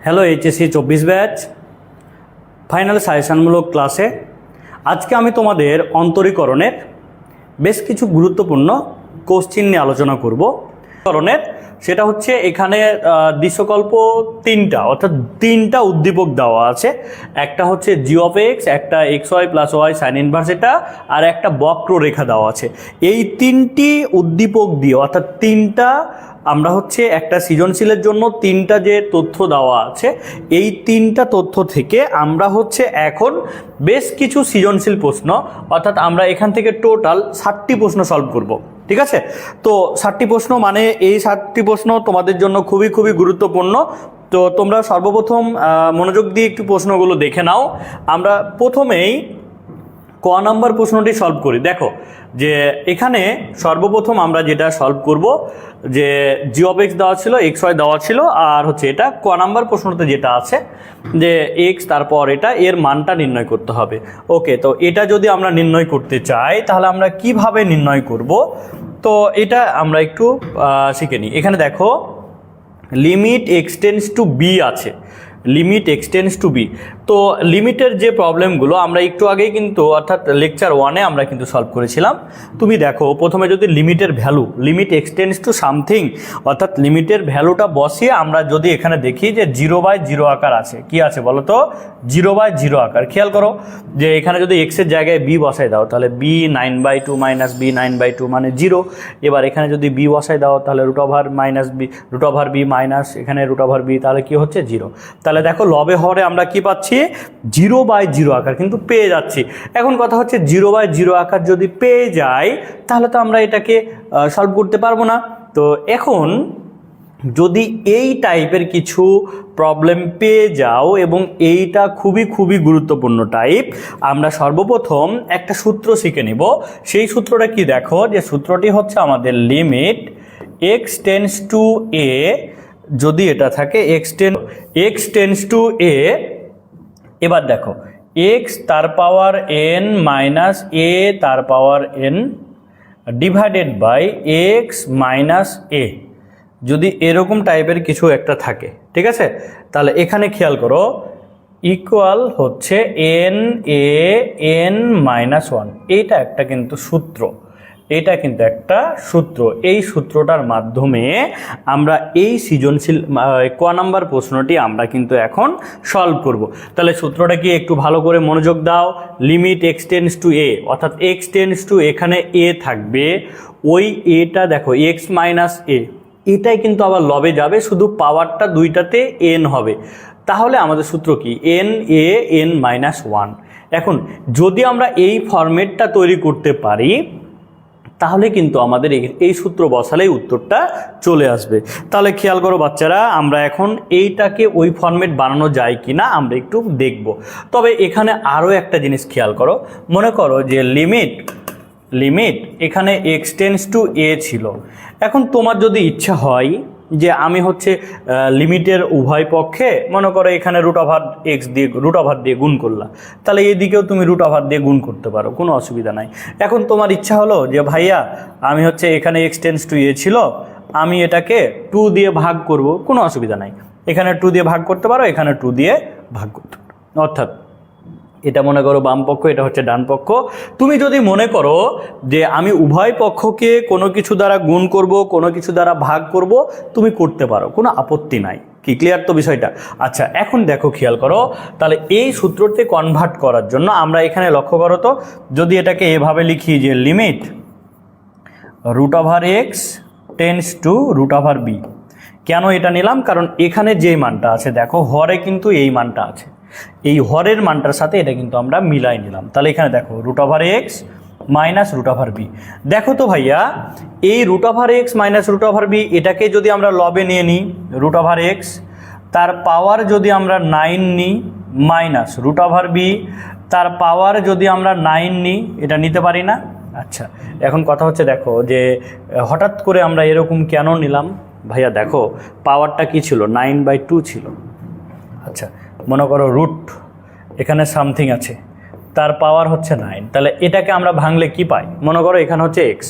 Hello HSC 24 batch final সাজেশনমূলক ক্লাসে আজকে আমি তোমাদের অন্তরীকরণের বেশ কিছু গুরুত্বপূর্ণ কোশ্চেন নিয়ে আলোচনা করব। সেটা হচ্ছে এখানে দৃশ্যকল্প তিনটা, অর্থাৎ তিনটা উদ্দীপক দেওয়া আছে। একটা হচ্ছে জি অফ এক্স, একটা X Y plus Y sine inverse এটা, আর একটা বক্ররেখা দেওয়া আছে। এই তিনটি উদ্দীপক দিয়ে, অর্থাৎ তিনটা আমরা হচ্ছে একটা সৃজনশীলের জন্য তিনটা যে তথ্য দেওয়া আছে, এই তিনটা তথ্য থেকে আমরা হচ্ছে এখন বেশ কিছু সৃজনশীল প্রশ্ন, অর্থাৎ আমরা এখান থেকে টোটাল 60টি প্রশ্ন সলভ করব। ঠিক আছে, তো 60টি প্রশ্ন মানে এই 60টি প্রশ্ন তোমাদের জন্য খুবই খুবই গুরুত্বপূর্ণ। তো তোমরা সর্বপ্রথম মনোযোগ দিয়ে একটু প্রশ্নগুলো দেখে নাও। আমরা প্রথমেই ক নাম্বার প্রশ্নটি সলভ করি। দেখো যে এখানে সর্বপ্রথম আমরা যেটা সলভ করব, যে জি অফ এক্স দেওয়া ছিল, এক্স ওয়াই দেওয়া ছিল, আর হচ্ছে এটা ক নাম্বার প্রশ্নতে যেটা আছে যে এক্স তারপর এটা এর মানটা নির্ণয় করতে হবে। ওকে, তো এটা যদি আমরা নির্ণয় করতে চাই তাহলে আমরা কিভাবে নির্ণয় করব, তো এটা আমরা একটু শিখে নিই। এখানে দেখো লিমিট এক্সটেন্ডস টু বি আছে, লিমিট এক্সটেন্ডস টু বি। তো লিমিটের যে প্রবলেমগুলো আমরা একটু আগেই কিন্তু, অর্থাৎ লেকচার 1-এ আমরা কিন্তু সলভ করেছিলাম। তুমি দেখো প্রথমে যদি লিমিটের value, limit extends to something, অর্থাৎ লিমিটের ভ্যালুটা বসিয়ে আমরা যদি এখানে দেখি যে 0/0 আকার আছে, কি আছে বলো তো, 0/0 আকার। খেয়াল করো যে এখানে যদি এক্সের জায়গায় বি বসাই দাও তাহলে বি 9/2 মাইনাস বি 9/2 মানে 0। এবার এখানে যদি বি বসাই দাও তাহলে রুট ওভার বি মাইনাস এখানে রুট ওভার বি, তাহলে কি হচ্ছে 0। তাহলে দেখো লবে হরে আমরা কি পাচ্ছি, 0/0 আকার কিন্তু পেয়ে যাচ্ছি। এখন কথা হচ্ছে 0/0 আকার যদি পেয়ে যাই তাহলে তো আমরা এটাকে সলভ করতে পারবো না। তো এখন যদি এই টাইপের কিছু প্রবলেম পেয়ে যাও এবং এইটা খুবই খুবই গুরুত্বপূর্ণ টাইপ, আমরা সর্বপ্রথম একটা সূত্র শিখে নিব। সেই সূত্রটা কি, দেখো যে সূত্রটি হচ্ছে আমাদের লিমিট এক্স টেন্ডস টু এ, যদি এটা থাকে এক্স টেন্ডস টু এ, এবার দেখো এক্স তার পাওয়ার এন মাইনাস এ তার power n divided by x minus a, যদি এরকম টাইপের কিছু একটা থাকে, ঠিক আছে, তাহলে এখানে খেয়াল করো ইকুয়াল হচ্ছে এন এ এন মাইনাস 1। এইটা একটা কিন্তু সূত্র, এটা কিন্তু একটা সূত্র। এই সূত্রটার মাধ্যমে আমরা এই সৃজনশীল ক নাম্বার প্রশ্নটি আমরা কিন্তু এখন সলভ করব। তাহলে সূত্রটা কি একটু ভালো করে মনোযোগ দাও। লিমিট এক্স টেন্ডস টু এ, অর্থাৎ এক্স টেন্ডস টু এখানে এ থাকবে, ওই এটা দেখো এক্স মাইনাস এ, এটাই কিন্তু আবার লবে যাবে, শুধু পাওয়ারটা দুইটাতে এন হবে। তাহলে আমাদের সূত্র কি, এন এ এন মাইনাস 1। এখন যদি আমরা এই ফরম্যাটটা তৈরি করতে পারি তাহলে কিন্তু আমাদের এই সূত্র বসালেই উত্তরটা চলে আসবে। তাহলে খেয়াল করো বাচ্চারা, আমরা এখন এইটাকে ওই ফরম্যাট বানানো যায় কি না আমরা একটু দেখব। তবে এখানে আরও একটা জিনিস খেয়াল করো, মনে করো যে লিমিট এখানে এক্স টেন্ডস টু এ ছিল। এখন তোমার যদি ইচ্ছা হয় যে আমি হচ্ছে লিমিটের উভয় পক্ষে, মনে করো এখানে রুট ওভার দিয়ে গুণ করলাম, তাহলে এদিকেও তুমি রুট ওভার দিয়ে গুণ করতে পারো, কোনো অসুবিধা নাই। এখন তোমার ইচ্ছা হলো যে ভাইয়া আমি হচ্ছে এখানে এক্স টেন্ডস টু এ ছিল, আমি এটাকে 2 দিয়ে ভাগ করব, কোনো অসুবিধা নাই। এখানে 2 দিয়ে ভাগ করতে পারো, এখানে 2 দিয়ে ভাগ করতে পারো, অর্থাৎ এটা মনে করো বাম পক্ষ, এটা হচ্ছে ডান পক্ষ। তুমি যদি মনে করো যে আমি উভয় পক্ষকে কোনো কিছু দ্বারা গুণ করব, কোনো কিছু দ্বারা ভাগ করব, তুমি করতে পারো, কোনো আপত্তি নাই। কি ক্লিয়ার তো বিষয়টা? আচ্ছা, এখন দেখো খেয়াল করো, তাহলে এই সূত্রতে কনভার্ট করার জন্য আমরা এখানে লক্ষ্য করো তো, যদি এটাকে এভাবে লিখি যে limit root over X tends to root over B. কেন এটা নিলাম, কারণ এখানে যেই মানটা আছে দেখো হরে কিন্তু এই মানটা আছে, এই হরের মানটার সাথে এটা কিন্তু আমরা মিলাই নিলাম। তাহলে এখানে দেখো root over x minus root over b. দেখো তো ভাইয়া, এই root over x minus root over b এটাকে যদি আমরা লবে নিয়ে নিই, রুট ওভার এক্স তার পাওয়ার যদি আমরা 9 নিই মাইনাস রুট ওভার বি তার পাওয়ার যদি আমরা 9 নিই, এটা নিতে পারি না? আচ্ছা, এখন কথা হচ্ছে দেখো যে হঠাৎ করে আমরা এরকম কেন নিলাম ভাইয়া, দেখো পাওয়ারটা কি ছিল, 9/2 ছিল। আচ্ছা, মনে করো রুট এখানে সামথিং আছে, তার পাওয়ার হচ্ছে 9, তাহলে এটাকে আমরা ভাঙলে কি পাই, মনে করো এখানে হচ্ছে এক্স,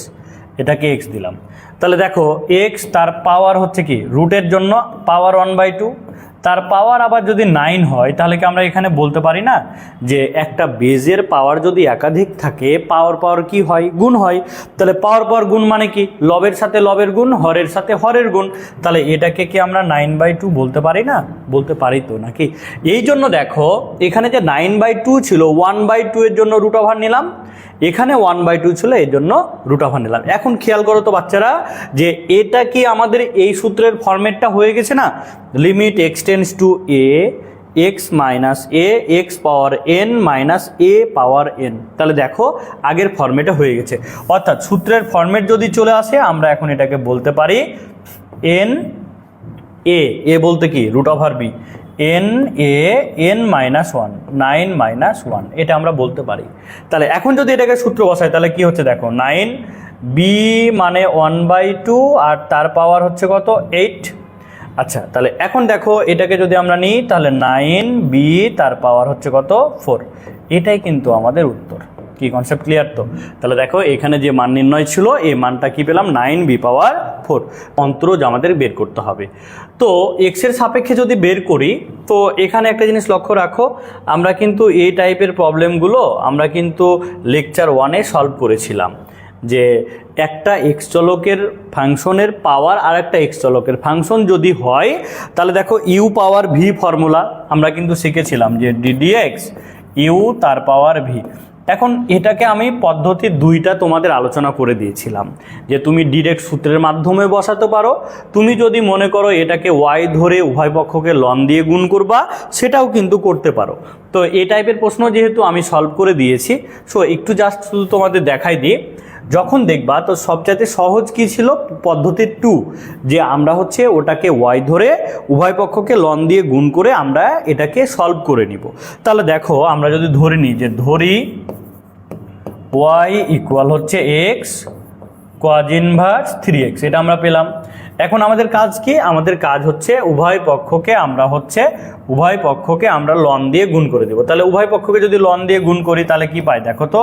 এটাকে এক্স দিলাম, তাহলে দেখো এক্স তার পাওয়ার হচ্ছে কি, রুটের জন্য পাওয়ার 1/2, তার পাওয়ার আবার যদি 9 হয় তাহলে কি আমরা এখানে বলতে পারি না যে একটা বেজের পাওয়ার যদি একাধিক থাকে পাওয়ার পাওয়ার কি হয়, গুণ হয়। তাহলে পাওয়ার পাওয়ার গুণ মানে কি, লবের সাথে লবের গুণ, হরের সাথে হরের গুণ। তাহলে এটাকে কি আমরা 9/2 বলতে পারি না? বলতে পারি তো নাকি? এই জন্য দেখো এখানে যে 9/2 ছিল 1/2 এর জন্য রুট ওভার নিলাম, এখানে 1/2 ছিল এই জন্য রুট ওভার নিলাম। এখন খেয়াল করো তো বাচ্চারা যে এটা কি আমাদের এই সূত্রের ফরম্যাটটা হয়ে গেছে না, লিমিট এক্স টেন্ডস টু এ এক্স মাইনাস এ এক্স পাওয়ার এন মাইনাস এ পাওয়ার এন। তাহলে দেখো আগের ফরম্যাটে হয়ে গেছে, অর্থাৎ সূত্রের ফরম্যাট যদি চলে আসে আমরা এখন এটাকে বলতে পারি এন এ বলতে কি root over b, n a n minus 1 9 minus 1 এটা আমরা বলতে পারি। তাহলে এখন যদি এটাকে সূত্র বসাই তাহলে কি হচ্ছে দেখো 9 বি মানে 1/2 আর তার পাওয়ার হচ্ছে কত 8। আচ্ছা তাহলে এখন দেখো এটাকে যদি আমরা নিই তাহলে 9 বি তার পাওয়ার হচ্ছে কত 4। এটাই কিন্তু আমাদের উত্তর। কি কনসেপ্ট ক্লিয়ার তো? তাহলে দেখো এখানে যে মান নির্ণয় ছিল এই মানটা কি পেলাম 9 বি পাওয়ার 4। অন্তরজ আমাদের বের করতে হবে। তো এক্সের সাপেক্ষে যদি বের করি তো এখানে একটা জিনিস লক্ষ্য রাখো, আমরা কিন্তু এই টাইপের প্রবলেমগুলো আমরা কিন্তু লেকচার 1-এ সলভ করেছিলাম যে একটা এক্স চলকের ফাংশনের পাওয়ার আর একটা এক্স চলকের ফাংশন যদি হয় তাহলে দেখো ইউ পাওয়ার ভি ফর্মুলা আমরা কিন্তু শিখেছিলাম যে ডিডিএক্স ইউ তার পাওয়ার ভি। এখন এটাকে আমি পদ্ধতি 2টা তোমাদের আলোচনা করে দিয়েছিলাম যে তুমি ডিরেক্ট সূত্রের মাধ্যমে বসাতে পারো, তুমি যদি মনে করো এটাকে ওয়াই ধরে উভয় পক্ষকে লন দিয়ে গুণ করবা সেটাও কিন্তু করতে পারো। তো এই টাইপের প্রশ্ন যেহেতু আমি সলভ করে দিয়েছি, সো একটু জাস্ট শুধু তোমাদের দেখাই দিই। যখন দেখবা তো সবচাইতে সহজ কি ছিল পদ্ধতি 2, যে আমরা হচ্ছে ওটাকে ওয়াই ধরে উভয় পক্ষকে লন দিয়ে গুণ করে আমরা এটাকে সলভ করে নিব। তাহলে দেখো আমরা যদি ধরে নিই যে ধরি y ইকুয়াল হচ্ছে এক্স কজ ইনভার্স 3x, এটা আমরা পেলাম। এখন আমাদের কাজ কি, আমাদের কাজ হচ্ছে উভয় পক্ষকে আমরা লন দিয়ে গুণ করে দেব। তাহলে উভয় পক্ষকে যদি লন দিয়ে গুণ করি তাহলে কি পাই দেখো তো,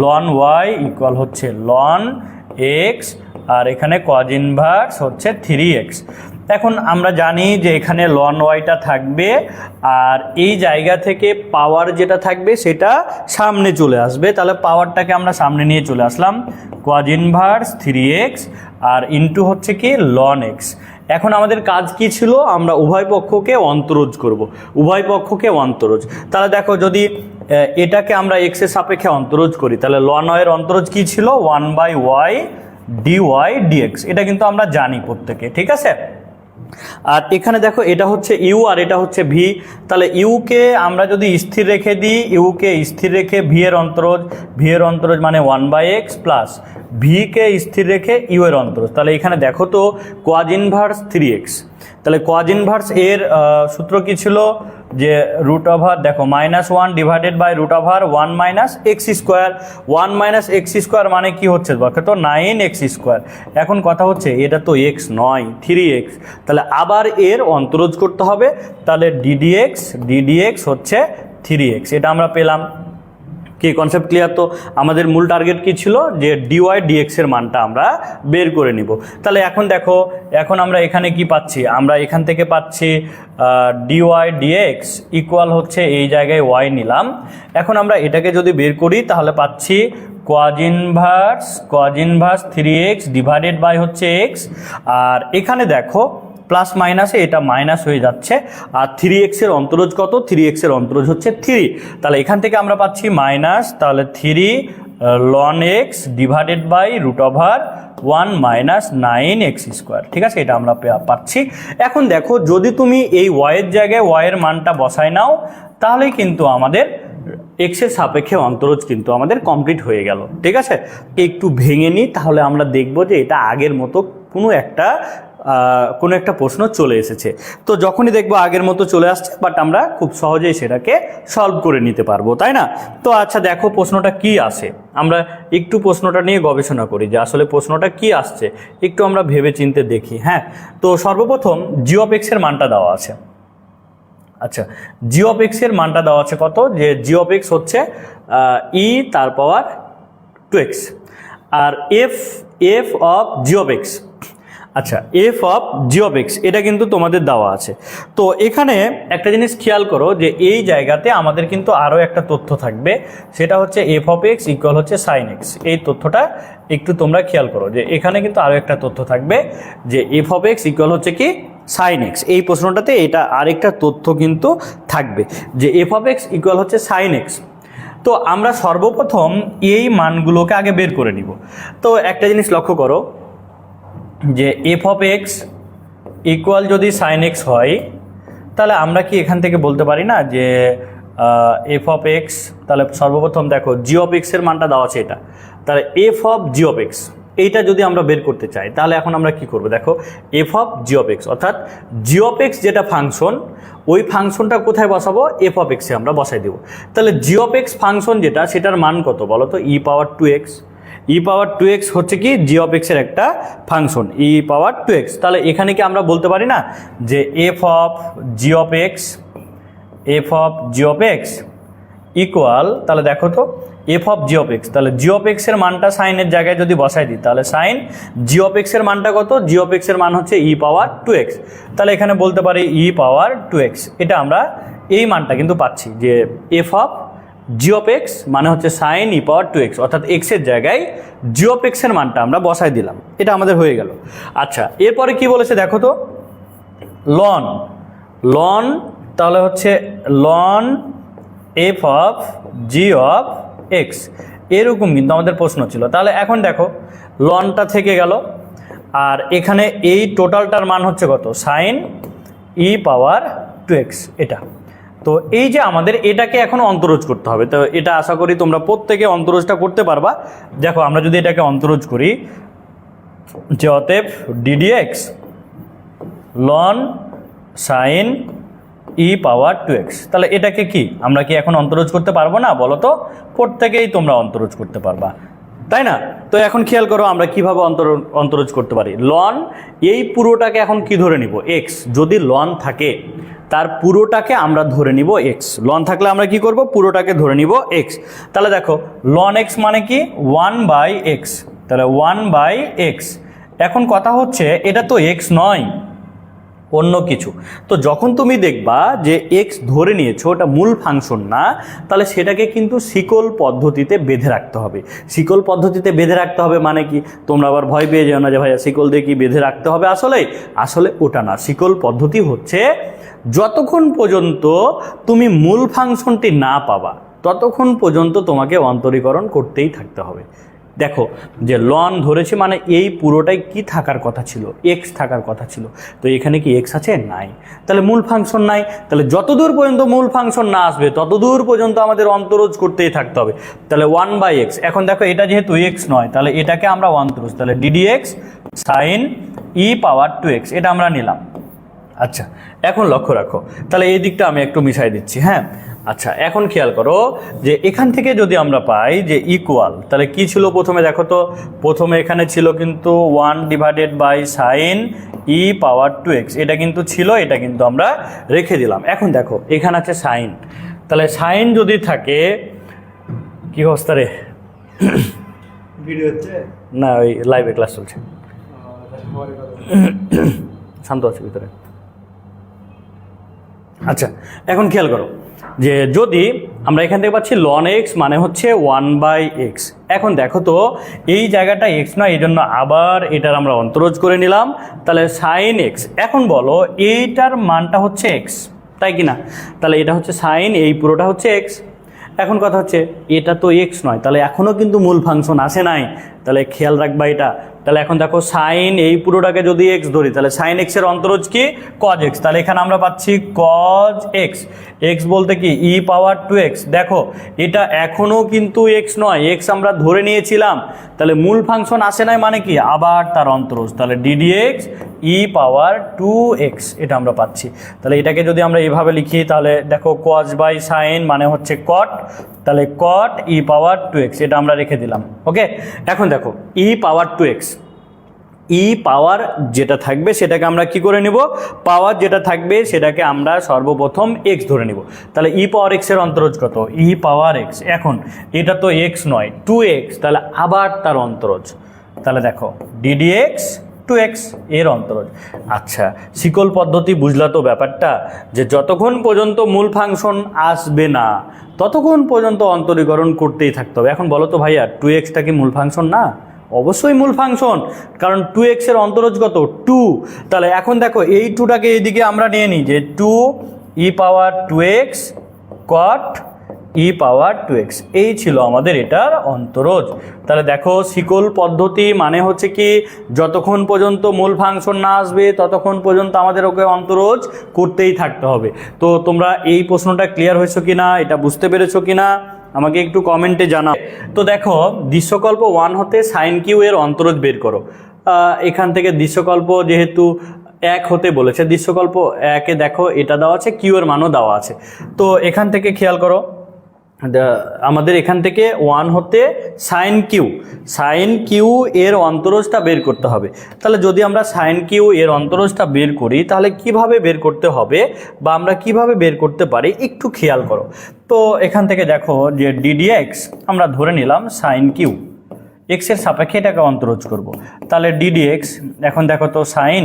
লন y ইকুয়াল হচ্ছে লন এক্স আর এখানে কজ ইনভার্স হচ্ছে 3x। এখন আমরা জানি যে এখানে লন ওয়াইটা থাকবে আর এই জায়গা থেকে পাওয়ার যেটা থাকবে সেটা সামনে চলে আসবে। তাহলে পাওয়ারটাকে আমরা সামনে নিয়ে চলে আসলাম, কজ ইনভার্স 3x আর ইনটু হচ্ছে কি লন এক্স। এখন আমাদের কাজ কি ছিল, আমরা উভয় পক্ষকে অন্তরজ করব, উভয় পক্ষকে অন্তরজ। তাহলে দেখো যদি এটাকে আমরা এক্সের সাপেক্ষে অন্তরজ করি তাহলে লন ওয়াইয়ের অন্তরজ কি ছিল 1/y dy dx, এটা কিন্তু আমরা জানি প্রত্যেকে, ঠিক আছে। আর এখানে দেখো এটা হচ্ছে ইউ আর এটা হচ্ছে ভি। তাহলে ইউকে আমরা যদি স্থির রেখে দিই, ইউকে স্থির রেখে ভি এর অন্তরজ মানে 1/x প্লাস ভিকে স্থির রেখে ইউ এর অন্তরজ। তাহলে এখানে দেখো তো কোয়াজ ইনভার্স 3x, তাহলে কোয়াজ ইনভার্স এর সূত্র কি ছিল যে রুট ওভার দেখো -1 divided by root over 1 minus x square. 1 minus x square মানে কি হচ্ছে দেখো তো 9x স্কোয়ার। এখন কথা হচ্ছে এটা তো x নয় 3x, তাহলে আবার এর অন্তরজ করতে হবে। তাহলে ডিডিএক্স হচ্ছে 3x, এটা আমরা পেলাম। কি কনসেপ্ট ক্লিয়ার তো? আমাদের মূল টার্গেট কি ছিল যে ডিওয়াই ডিএক্স এর মানটা আমরা বের করে নিব। তাহলে এখন দেখো এখন আমরা এখানে কি পাচ্ছি, আমরা এখান থেকে পাচ্ছি ডিওয়াই ডিএক্স ইকুয়াল হচ্ছে এই জায়গায় ওয়াই নিলাম। এখন আমরা এটাকে যদি বের করি তাহলে পাচ্ছি কোয়াজ ইনভার্স 3x ডিভাইডেড বাই হচ্ছে x, আর এখানে দেখো প্লাস মাইনাসে এটা মাইনাস হয়ে যাচ্ছে। আর 3x এর অন্তরজ কত, 3x এর অন্তরজ হচ্ছে 3। তাহলে এখান থেকে আমরা পাচ্ছি মাইনাস, তাহলে 3 ln x divided by root over 1 minus 9x square, ঠিক আছে, এটা আমরা পাচ্ছি। এখন দেখো যদি তুমি এই ওয়াইয়ের জায়গায় ওয়াইয়ের মানটা বসায় নাও তাহলেই কিন্তু আমাদের এক্সের সাপেক্ষে অন্তরজ কিন্তু আমাদের কমপ্লিট হয়ে গেল, ঠিক আছে। একটু ভেঙে নিই তাহলে আমরা দেখব যে এটা আগের মতো কোনো একটা প্রশ্ন চলে এসেছে। তো যখনই দেখবো আগের মতো চলে আসছে বাট আমরা খুব সহজেই সেটাকে সলভ করে নিতে পারবো, তাই না? তো আচ্ছা দেখো প্রশ্নটা কি আসে, আমরা একটু প্রশ্নটা নিয়ে গবেষণা করি যে আসলে প্রশ্নটা কি আসছে, একটু আমরা ভেবে চিন্তে দেখি। হ্যাঁ, তো সর্বপ্রথম জি অফ এক্স এর মানটা দেওয়া আছে। আচ্ছা, জি অফ এক্স এর মানটা দেওয়া আছে কত, যে জি অফ এক্স হচ্ছে ই তার পাওয়ার 2x আর f of g of x, আচ্ছা, f of g of x এটা কিন্তু তোমাদের দেওয়া আছে। তো এখানে একটা জিনিস খেয়াল করো যে এই জায়গাতে আমাদের কিন্তু আরও একটা তথ্য থাকবে, সেটা হচ্ছে এফ অফ এক্স ইকুয়াল হচ্ছে সাইন এক্স। এই তথ্যটা একটু তোমরা খেয়াল করো যে এখানে কিন্তু আরও একটা তথ্য থাকবে যে এফ অফ এক্স ইকুয়াল হচ্ছে কি সাইন এক্স। এই প্রশ্নটাতে এটা আরেকটা তথ্য কিন্তু থাকবে যে এফ অফ এক্স ইকুয়াল হচ্ছে সাইন এক্স। তো আমরা সর্বপ্রথম এই মানগুলোকে আগে বের করে নিব। তো একটা জিনিস লক্ষ্য করো যে এফ অফ এক্স ইকুয়াল যদি সাইন এক্স হয়, তাহলে আমরা কি এখান থেকে বলতে পারি না যে এফ অফ এক্স, তাহলে সর্বপ্রথম দেখো জি অফ এক্সের মানটা দেওয়া আছে এটা, তাহলে F of g of x এইটা যদি আমরা বের করতে চাই তাহলে এখন আমরা কি করব, দেখো F of g of x অর্থাৎ জি অফ এক্স যেটা ফাংশন, ওই ফাংশনটা কোথায় বসাবো, এফ অফ এক্সে আমরা বসাই দেবো। তাহলে জি অফ এক্স ফাংশন যেটা, সেটার মান কত বলো তো, ই পাওয়ার টু এক্স। ই পাওয়ার টু এক্স হচ্ছে কি জি অফ এক্সের একটা ফাংশন, ই পাওয়ার টু এক্স। তাহলে এখানে কি আমরা বলতে পারি না যে f of g of x, F of g of x equal, তাহলে দেখো তো F of g of x, তাহলে জি অফ এক্সের মানটা সাইনের জায়গায় যদি বসাই দিই তাহলে সাইন জি অফ এক্সের মানটা কত, জি অফ এক্সের মান হচ্ছে ই পাওয়ার টু এক্স। তাহলে এখানে বলতে পারি ই পাওয়ার টু এক্স। এটা আমরা এই মানটা কিন্তু পাচ্ছি যে f of g of x মানে হচ্ছে sine e power two x, অর্থাৎ এক্সের জায়গায় জি অফ এক্সের মানটা আমরা বসাই দিলাম। এটা আমাদের হয়ে গেল। আচ্ছা, এরপরে কি বলেছে দেখো তো, লন, লন তাহলে হচ্ছে ln f of g of x, এরকম কিন্তু আমাদের প্রশ্ন ছিল। তাহলে এখন দেখো লনটা থেকে গেল, আর এখানে এই টোটালটার মান হচ্ছে কত, sine e power two x এটা। তো এই যে আমাদের এটাকে এখন অন্তরজ করতে হবে। তো এটা আশা করি তোমরা প্রত্যেকে অন্তরজটা করতে পারবা। দেখো আমরা যদি এটাকে অন্তরজ করি যে অতএব d d x ln sine e power two x, তাহলে এটাকে কি আমরা কি এখন অন্তরজ করতে পারবো না বলো তো? প্রত্যেকেই তোমরা অন্তরজ করতে পারবা, তাই না? তো এখন খেয়াল করো আমরা কিভাবে অন্তরজ করতে পারি। লন এই পুরোটাকে এখন কি ধরে নিব, এক্স। যদি লন থাকে তার পুরোটাকে আমরা ধরে নিব এক্স। লন থাকলে আমরা কি করব, পুরোটাকে ধরে নিব এক্স। তাহলে দেখো লন এক্স মানে কি ওয়ান বাই এক্স, তাহলে ওয়ান বাই এক্স। এখন কথা হচ্ছে এটা তো এক্স নয়, অন্য কিছু। তো যখন তুমি দেখবা যে এক্স ধরে নিয়েছো, ওটা মূল ফাংশন না, তাহলে সেটাকে কিন্তু শিকল পদ্ধতিতে বেঁধে রাখতে হবে। শিকল পদ্ধতিতে বেঁধে রাখতে হবে মানে কি, তোমরা আবার ভয় পেয়ে যেও না যে ভাইয়া শিকল দিয়ে কি বেঁধে রাখতে হবে। আসলে ওটা না। শিকল পদ্ধতি হচ্ছে যতক্ষণ পর্যন্ত তুমি মূল ফাংশনটি না পাবা ততক্ষণ পর্যন্ত তোমাকে অন্তরীকরণ করতেই থাকতে হবে। দেখো যে লন ধরেছি মানে এই পুরোটাই কি থাকার কথা ছিল, এক্স থাকার কথা ছিল। তো এখানে কি এক্স আছে, নাই। তাহলে মূল ফাংশন নাই। তাহলে যতদূর পর্যন্ত মূল ফাংশন না আসবে ততদূর পর্যন্ত আমাদের অন্তরজ করতেই থাকতে হবে। তাহলে ওয়ান বাই এক্স। এখন দেখো এটা যেহেতু এক্স নয়, তাহলে এটাকে আমরা অন্তরজ, তাহলে d d x sine e power two x এটা আমরা নিলাম। আচ্ছা, এখন লক্ষ্য রাখো, তাহলে এই দিকটা আমি একটু মিশাই দিচ্ছি। হ্যাঁ, আচ্ছা, এখন খেয়াল করো যে এখান থেকে যদি আমরা পাই যে ইকুয়াল, তাহলে কি ছিল প্রথমে দেখো তো, প্রথমে এখানে ছিল কিন্তু one divided by sine e power two x, এটা কিন্তু ছিল, এটা কিন্তু আমরা রেখে দিলাম। এখন দেখো এখানে আছে সাইন, তাহলে সাইন যদি থাকে, কি অবস্থা রে, ভিডিও হচ্ছে না ওই লাইভে ক্লাস চলছে, শান্ত আছে ভিতরে। আচ্ছা, এখন খেয়াল করো যে যদি আমরা এখান থেকে পাচ্ছি লন এক্স মানে হচ্ছে ওয়ান বাই এক্স। এখন দেখো তো এই জায়গাটা এক্স নয়, এই জন্য আবার এটার আমরা অন্তরজ করে নিলাম। তাহলে সাইন এক্স, এখন বলো এইটার মানটা হচ্ছে এক্স, তাই কি না? তাহলে এটা হচ্ছে সাইন, এই পুরোটা হচ্ছে এক্স। এখন কথা হচ্ছে এটা তো এক্স নয়, তাহলে এখনও কিন্তু মূল ফাংশন আসে নাই, তাহলে খেয়াল রাখবা এটা। তাহলে এখন দেখো সাইন এই পুরোটাকে যদি এক্স ধরি, তাহলে সাইন এক্সের অন্তরজ কি কজ এক্স, তাহলে এখানে আমরা পাচ্ছি কজ এক্স। এক্স বলতে কি ই পাওয়ার টু এক্স। দেখো এটা এখনও কিন্তু এক্স নয়, এক্স আমরা ধরে নিয়েছিলাম, তাহলে মূল ফাংশন আসে নাই মানে কি আবার তার অন্তরজ, তাহলে ডিডিএক্স ই পাওয়ার টু এক্স এটা আমরা পাচ্ছি। তাহলে এটাকে যদি আমরা এভাবে লিখি, তাহলে দেখো কজ বাই সাইন মানে হচ্ছে কট, তাহলে কট ই পাওয়ার টু এক্স এটা আমরা রেখে দিলাম। ওকে, এখন দেখো ই পাওয়ার টু এক্স, ই পাওয়ার যেটা থাকবে সেটাকে আমরা কি করে নিব, পাওয়ার যেটা থাকবে সেটাকে আমরা সর্বপ্রথম এক্স ধরে নিব। তাহলে ই পাওয়ার এক্সের অন্তরজ কত, ই পাওয়ার এক্স। এখন এটা তো এক্স নয়, টু এক্স, তাহলে আবার তার অন্তরজ, তাহলে দেখো ডিডিএক্স 2x এর অন্তরজ। আচ্ছা, শিকল পদ্ধতি বুঝলা তো ব্যাপারটা, যে যতক্ষণ পর্যন্ত মূল ফাংশন আসবে না ততক্ষণ পর্যন্ত অন্তরীকরণ করতেই থাকতে হবে। এখন বলো তো ভাইয়া 2xটা কি মূল ফাংশন না? অবশ্যই মূল ফাংশন, কারণ 2x এর অন্তরজ কত? 2। তাহলে এখন দেখো এই 2টাকে এইদিকে আমরা নিয়ে নিই, যে 2e পাওয়ার 2x cot e পাওয়ার 2x, এই ছিল আমাদের এটার অন্তরজ। তাহলে দেখো শিকল পদ্ধতি মানে হচ্ছে কি, যতক্ষণ পর্যন্ত মূল ফাংশন না আসবে ততক্ষণ পর্যন্ত আমাদের ওকে অন্তরজ করতেই থাকতে হবে। তো তোমরা এই প্রশ্নটা ক্লিয়ার হয়েছো কিনা, এটা বুঝতে পেরেছো কিনা আমাকে একটু কমেন্টে জানাও। তো দেখো দৃশ্যকল্প 1 হতে সাইন কিউ এর অন্তরজ বের করো। এখান থেকে দৃশ্যকল্প যেহেতু 1 হতে বলেছে, দৃশ্যকল্প 1-এ দেখো এটা দেওয়া আছে, কিউ এর মানও দেওয়া আছে। তো এখান থেকে খেয়াল করো, আমাদের এখান থেকে 1 হতে সাইন কিউ এর অন্তরজটা বের করতে হবে। তাহলে যদি আমরা সাইন কিউ এর অন্তরজটা বের করি তাহলে কিভাবে বের করতে হবে বা আমরা কিভাবে বের করতে পারি একটু খেয়াল করো। তো এখান থেকে দেখো যে ddx আমরা ধরে নিলাম সাইন কিউ, এক্স এর সাপেক্ষে এটাকে অন্তরজ করব। তাহলে ddx, এখন দেখো তো সাইন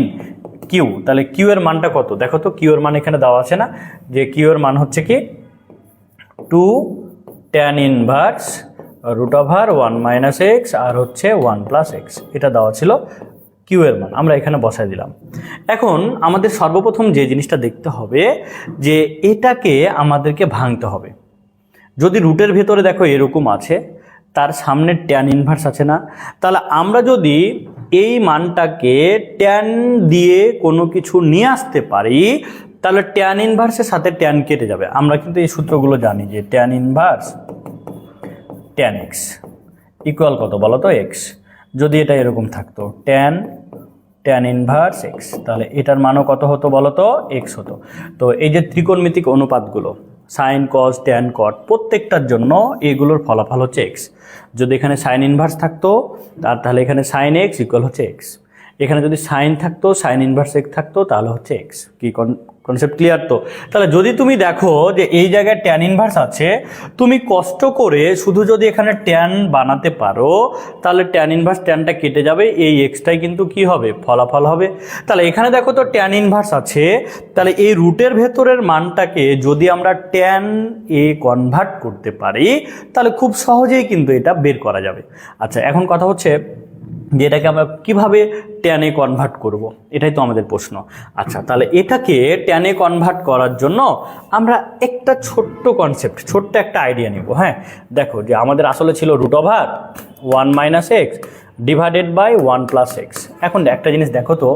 কিউ, তাহলে কিউ এর মানটা কত দেখো তো, কিউ এর মান এখানে দেওয়া আছে না, যে কিউ এর মান হচ্ছে কি 2 tan ইনভার্স √1 - x আর হচ্ছে 1 + x, এটা দেওয়া ছিল কিউ এর মান, আমরা এখানে বসাই দিলাম। এখন আমাদের সর্বপ্রথম যে জিনিসটা দেখতে হবে যে এটাকে আমাদেরকে ভাঙতে হবে। যদি রুটের ভেতরে দেখো এরকম আছে, তার সামনে ট্যান ইনভার্স আছে না, তাহলে আমরা যদি এই মানটাকে ট্যান দিয়ে কোনো কিছু নিয়ে আসতে পারি তাহলে ট্যান ইনভার্সের সাথে ট্যান কেটে যাবে। আমরা কিন্তু এই সূত্রগুলো জানি যে tan inverse tan x equal কত বলো তো এক্স। যদি এটা এরকম থাকতো ট্যান ইনভার্স এক্স, তাহলে এটার মানও কত হতো বলো তো, এক্স হতো। তো এই যে ত্রিকোণমিতিক অনুপাতগুলো সাইন কস ট্যান কট প্রত্যেকটার জন্য এগুলোর ফলাফল হচ্ছে এক্স। যদি এখানে সাইন ইনভার্স থাকতো তাহলে এখানে সাইন এক্স ইকুয়াল হচ্ছে এক্স, এখানে যদি সাইন থাকতো সাইন ইনভার্স এক্স থাকতো তাহলে হচ্ছে এক্স। কি কনসেপ্ট ক্লিয়ার তো? তাহলে যদি তুমি দেখো যে এই জায়গায় ট্যান ইনভার্স আছে, তুমি কষ্ট করে শুধু যদি এখানে ট্যান বানাতে পারো তাহলে ট্যান ইনভার্স ট্যানটা কেটে যাবে, এই এক্সটাই কিন্তু কি হবে, ফলাফল হবে। তাহলে এখানে দেখো তো ট্যান ইনভার্স আছে, তাহলে এই রুটের ভেতরের মানটাকে যদি আমরা ট্যান এ কনভার্ট করতে পারি তাহলে খুব সহজেই কিন্তু এটা বের করা যাবে। আচ্ছা, এখন কথা হচ্ছে যে এটাকে আমরা কীভাবে ট্যানে কনভার্ট করব, এটাই তো আমাদের প্রশ্ন। আচ্ছা, তাহলে এটাকে ট্যানে কনভার্ট করার জন্য আমরা একটা ছোট্ট কনসেপ্ট, ছোট্ট একটা আইডিয়া নেব। হ্যাঁ, দেখো যে আমাদের আসলে ছিল √1 - x ডিভাইডেড বাই 1 + x। এখন একটা জিনিস দেখো তো,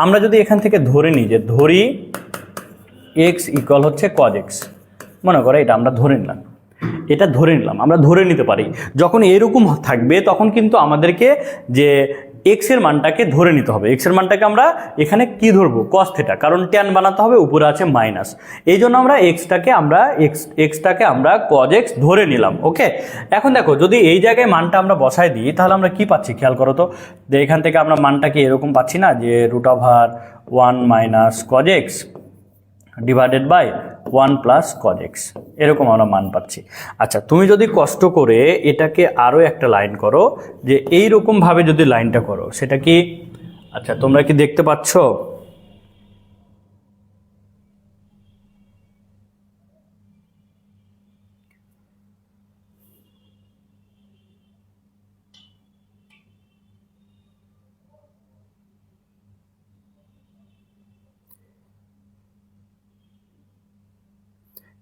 আমরা যদি এখান থেকে ধরে নিই যে ধরি x ইকুয়াল হচ্ছে cos x, মনে করো এটা আমরা ধরে নিলাম, এটা ধরে নিলাম, আমরা ধরে নিতে পারি যখন এরকম থাকবে তখন কিন্তু আমাদেরকে যে এক্স এর মানটাকে ধরে নিতে হবে। এক্স এর মানটাকে আমরা এখানে কি ধরবো, cos θ, কারণ ট্যান বানাতে হবে, উপরে আছে মাইনাস, এই জন্য আমরা এক্সটাকে আমরা cos x ধরে নিলাম। ওকে, এখন দেখো যদি এই জায়গায় মানটা আমরা বসাই দিই তাহলে আমরা কি পাচ্ছি খেয়াল করো তো, যে এখান থেকে আমরা মানটাকে এরকম পাচ্ছি না, যে √1 - cos x divided by 1 + cos x, এরকম আমরা মান পাচ্ছি। আচ্ছা, তুমি যদি কষ্ট করে এটাকে আরও একটা লাইন করো, যে এই রকমভাবে যদি লাইনটা করো সেটা কি, আচ্ছা তোমরা কি দেখতে পাচ্ছ?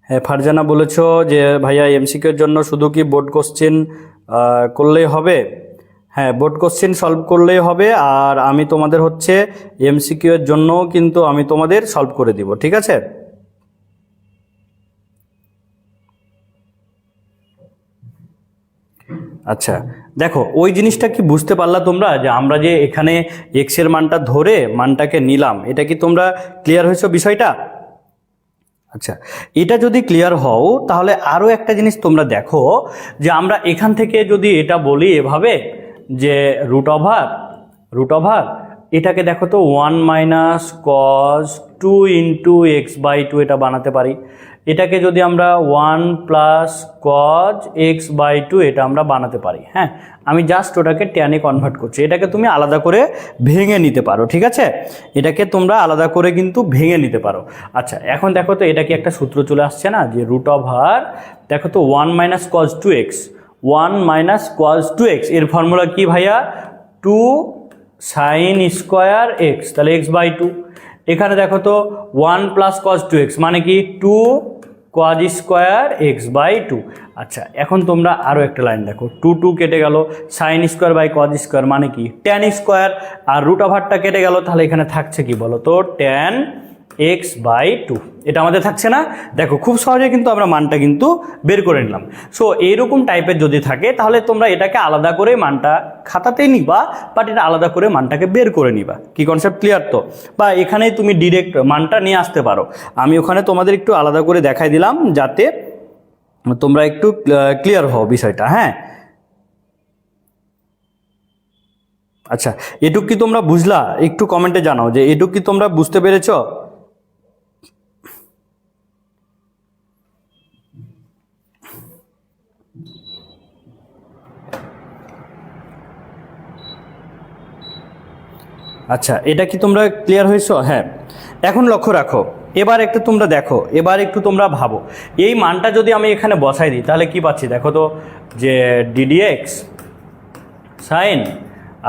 হ্যাঁ, ফারজানা বলেছো যে ভাইয়া এমসিকিউর জন্য শুধু কি বোর্ড কোশ্চেন করলেই হবে? হ্যাঁ, বোর্ড কোশ্চেন সলভ করলেই হবে, আর আমি তোমাদের হচ্ছে এমসিকিউ এর জন্য কিন্তু আমি তোমাদের সলভ করে দিব, ঠিক আছে? আচ্ছা, দেখো ওই জিনিসটা কি বুঝতে পারলা তোমরা, যে আমরা যে এখানে এক্স এর মানটা ধরে মানটাকে নিলাম, এটা কি তোমরা ক্লিয়ার হয়েছো বিষয়টা? আচ্ছা, এটা যদি ক্লিয়ার হও তাহলে আরও একটা জিনিস তোমরা দেখো, যে আমরা এখান থেকে যদি এটা বলি এভাবে যে √√, এটাকে দেখো তো 1 minus cos 2 into x by two এটা বানাতে পারি। এটাকে যদি আমরা 1 plus cos x by two এটা আমরা বানাতে পারি। হ্যাঁ, আমি জাস্ট ওটাকে ট্যানে কনভার্ট করছি। এটাকে তুমি আলাদা করে ভেঙে নিতে পারো, ঠিক আছে? এটাকে তোমরা আলাদা করে কিন্তু ভেঙে নিতে পারো। আচ্ছা, এখন দেখো তো এটা কি একটা সূত্র চলে আসছে না, যে রুট ওভার দেখো তো 1 minus cos two x, 1 minus cos two x এর ফর্মুলা কি ভাইয়া? 2 সাইন স্কোয়ার এক্স, তাহলে এক্স বাই টু। এখানে দেখো তো 1 প্লাস কজ টু এক্স মানে কি 2 cos square x by two. আচ্ছা, এখন তোমরা আরও একটা লাইন দেখো, 2 কেটে গেল, sine square by cos square মানে কি ট্যান স্কোয়ার, আর রুট ওভারটা কেটে গেল, তাহলে এখানে থাকছে কি বলো তো ট্যান এক্স বাই টু। এটা আমাদের থাকছে না? দেখো খুব সহজে কিন্তু আমরা মানটা কিন্তু বের করে নিলাম। সো এইরকম টাইপের যদি থাকে তাহলে তোমরা এটাকে আলাদা করে মানটা খাতাতেই নিবা, বাট এটা আলাদা করে মানটাকে বের করে নিবা। কি কনসেপ্ট ক্লিয়ার তো? বা এখানেই তুমি ডিরেক্ট মানটা নিয়ে আসতে পারো। আমি ওখানে তোমাদের একটু আলাদা করে দেখাই দিলাম যাতে তোমরা একটু ক্লিয়ার হও বিষয়টা। হ্যাঁ, আচ্ছা, এটুক কি তোমরা বুঝলা? একটু কমেন্টে জানাও যে এটুক কি তোমরা বুঝতে পেরেছো? আচ্ছা, এটা কি তোমরা ক্লিয়ার হয়েছো? হ্যাঁ, এখন লক্ষ্য রাখো, এবার একটু তোমরা দেখো, এবার একটু তোমরা ভাবো, এই মানটা যদি আমি এখানে বসাই দিই তাহলে কি পাচ্ছি? দেখো তো যে ডিডিএক্স সাইন,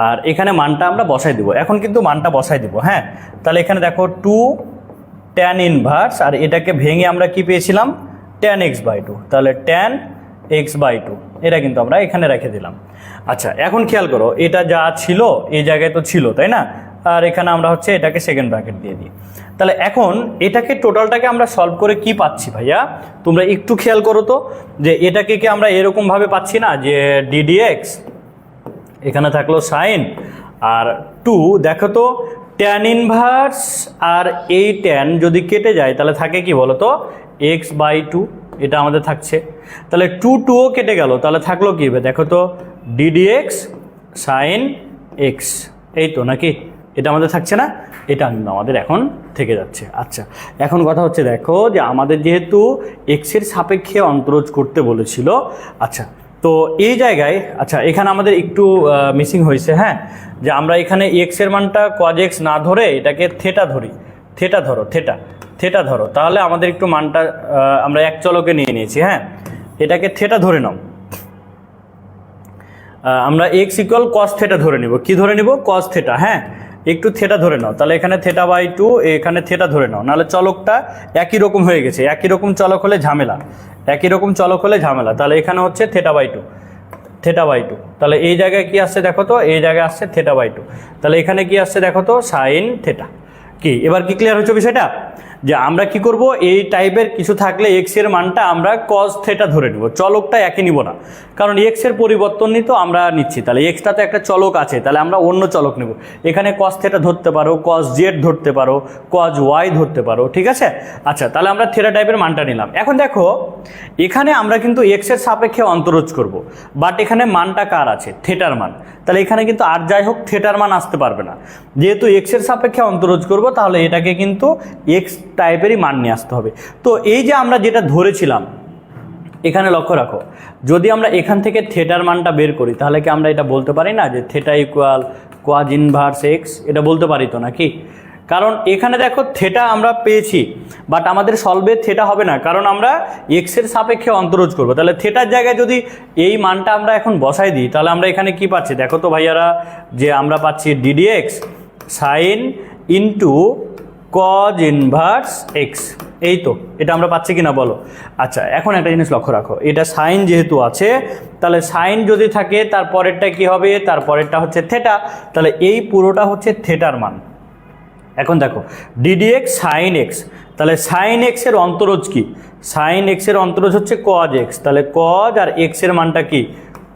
আর এখানে মানটা আমরা বসাই দিব। এখন কিন্তু মানটা বসাই দিব। হ্যাঁ, তাহলে এখানে দেখো 2 ট্যান ইনভার্স, আর এটাকে ভেঙে আমরা কি পেয়েছিলাম? ট্যান এক্স বাই টু, তাহলে ট্যান এক্স বাই টু এটা কিন্তু আমরা এখানে রেখে দিলাম। আচ্ছা, এখন খেয়াল করো, এটা যা ছিল এই জায়গায় তো ছিল, তাই না? আর এখানে আমরা হচ্ছে এটাকে সেকেন্ড ব্র্যাকেট দিয়ে দিই। তাহলে এখন এটাকে টোটালটাকে আমরা সলভ করে কি পাচ্ছি ভাইয়া? তোমরা একটু খেয়াল করো তো, যে এটাকে কি আমরা এরকমভাবে পাচ্ছি না, যে ডিডিএক্স এখানে থাকলো সাইন আর 2, দেখো তো ট্যান ইনভার্স আর এই ট্যান যদি কেটে যায় তাহলে থাকে কি বলো তো এক্স বাই টু, এটা আমাদের থাকছে। তাহলে 2 কেটে গেল, তাহলে থাকলো কি? দেখো তো ডিডিএক্স সাইন এক্স, এই তো নাকি? এটা আমাদের থাকছে না? এটা কিন্তু আমাদের এখন থেকে যাচ্ছে। আচ্ছা, এখন কথা হচ্ছে দেখো যে আমাদের যেহেতু এক্সের সাপেক্ষে অন্তরজ করতে বলেছিল, আচ্ছা তো এই জায়গায়, আচ্ছা এখানে আমাদের একটু মিসিং হয়েছে। হ্যাঁ, যে আমরা এখানে এক্সের মানটা কজ এক্স না ধরে এটাকে থেটা ধরি, থেটা ধরো, তাহলে আমাদের একটু মানটা আমরা এক চলকে নিয়ে নিয়েছি। হ্যাঁ, এটাকে থেটা ধরে নাও, আমরা এক্স ইকুয়াল কস থেটা ধরে নিব। কি ধরে নিব? Cos theta. হ্যাঁ, একটু থেটা ধরে নাও, তাহলে এখানে থেটা বাই টু, এখানে থেটা ধরে নাও, নাহলে চলকটা একই রকম হয়ে গেছে। একই রকম চলক হলে ঝামেলা, তাহলে এখানে হচ্ছে থেটা বাই টু, তাহলে এই জায়গায় কি আসছে দেখো তো, এই জায়গায় আসছে থেটা বাই টু, তাহলে এখানে কি আসছে দেখো তো সাইন থেটা। কি এবার কি ক্লিয়ার হচ্ছে বিষয়টা? যে আমরা কি করব, এই টাইপের কিছু থাকলে এক্স এর মানটা আমরা কস থেটা ধরে নেব, চলকটা একই নিব না, কারণ এক্স এর পরিবর্তন নিয়ে তো আমরা নিচ্ছি। তাহলে এক্সটা তো একটা চলক আছে, তাহলে আমরা অন্য চলক নেব। এখানে কস থেটা ধরতে পারো, কস জেড ধরতে পারো, কস ওয়াই ধরতে পারো, ঠিক আছে? আচ্ছা, তাহলে আমরা থেটা টাইপের মানটা নিলাম। এখন দেখো এখানে আমরা কিন্তু এক্স এর সাপেক্ষে অন্তরজ করব, বাট এখানে মানটা কার আছে? থেটার মান। তাহলে এখানে কিন্তু আর যাই হোক থেটার মান আসতে পারবে না, যেহেতু এক্স এর সাপেক্ষে অন্তরজ করব, তাহলে এটাকে কিন্তু এক্স টাইপেরই মান নিয়ে আসতে হবে। তো এই যে আমরা যেটা ধরেছিলাম, এখানে লক্ষ্য রাখো, যদি আমরা এখান থেকে থেটার মানটা বের করি তাহলে কি আমরা এটা বলতে পারি না যে থেটা ইকুয়াল কোয়াজ ইনভার্স এক্স? এটা বলতে পারি তো নাকি? কারণ এখানে দেখো থেটা আমরা পেয়েছি, বাট আমাদের সলভে থেটা হবে না, কারণ আমরা এক্সের সাপেক্ষে অন্তরজ করবো। তাহলে থেটার জায়গায় যদি এই মানটা আমরা এখন বসাই দিই, তাহলে আমরা এখানে কি পাচ্ছি দেখো তো ভাইয়ারা, যে আমরা পাচ্ছি ddx sign into cos inverse x. এই তো, এটা আমরা পাচ্ছি কিনা বলো? আচ্ছা, এখন একটা জিনিস লক্ষ্য রাখো, এটা সাইন যেহেতু আছে, তাহলে সাইন যদি থাকে তারপরেরটা কি হবে? তারপরেরটা হচ্ছে থেটা, তাহলে এই পুরোটা হচ্ছে থেটার মান। এখন দেখো ডিডিএক্স সাইন এক্স, তাহলে সাইন এক্স এর অন্তরজ কি? সাইন এক্স এর অন্তরজ হচ্ছে কজ এক্স, তাহলে কজ আর এক্স এর মানটা কি?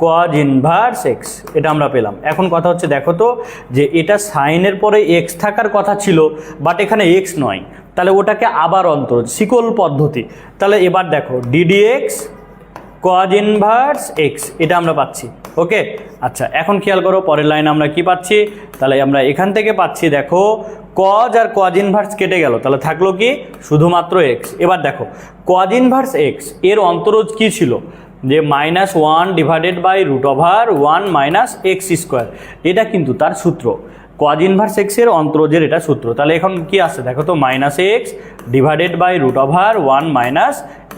কজ ইনভার্স এক্স, এটা আমরা পেলাম। এখন কথা হচ্ছে দেখো তো, যে এটা সাইনের পরে এক্স থাকার কথা ছিল, বাট এখানে এক্স নয়, তাহলে ওটাকে আবার অন্তরজ, শিকল পদ্ধতি। তাহলে এবার দেখো ডিডিএক্স কজ ইনভার্স এক্স, এটা আমরা পাচ্ছি। ওকে, আচ্ছা এখন খেয়াল করো পরের লাইন আমরা কি পাচ্ছি, তাহলে আমরা এখান থেকে পাচ্ছি দেখো কজ আর কজ ইনভার্স কেটে গেল, তাহলে থাকলো কি শুধুমাত্র এক্স। এবার দেখো কজ ইনভার্স এক্স এর অন্তরজ কি ছিল, যে -1 divided by √1 minus x square, এটা কিন্তু তার সূত্র। কজ ইনভার্স এক্স এর অন্তরজের এটা সূত্র। তাহলে এখন কি আসছে দেখো তো, -x divided by √1 minus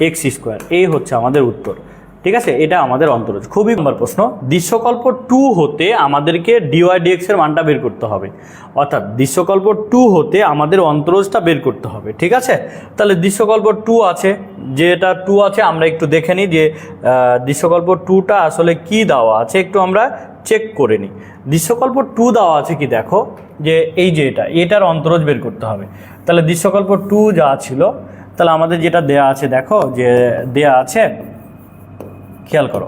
x square, এই হচ্ছে আমাদের উত্তর। ঠিক আছে, এটা আমাদের অন্তরজ। খুবই নম্বর প্রশ্ন, দৃশ্যকল্প 2 হতে আমাদেরকে ডিওয়াই ডিএক্স এর মানটা বের করতে হবে, অর্থাৎ দৃশ্যকল্প 2 হতে আমাদের অন্তরজটা বের করতে হবে। ঠিক আছে, তাহলে দৃশ্যকল্প 2 আছে, যেটা 2 আছে আমরা একটু দেখে নিই যে দৃশ্যকল্প 2টা আসলে কি দেওয়া আছে, একটু আমরা চেক করে নিই। দৃশ্যকল্প 2 দেওয়া আছে কি দেখো, যে এই যে এটার অন্তরজ বের করতে হবে। তাহলে দৃশ্যকল্প 2 যা ছিল, তাহলে আমাদের যেটা দেয়া আছে দেখো, যে দেয়া আছে খেয়াল করো,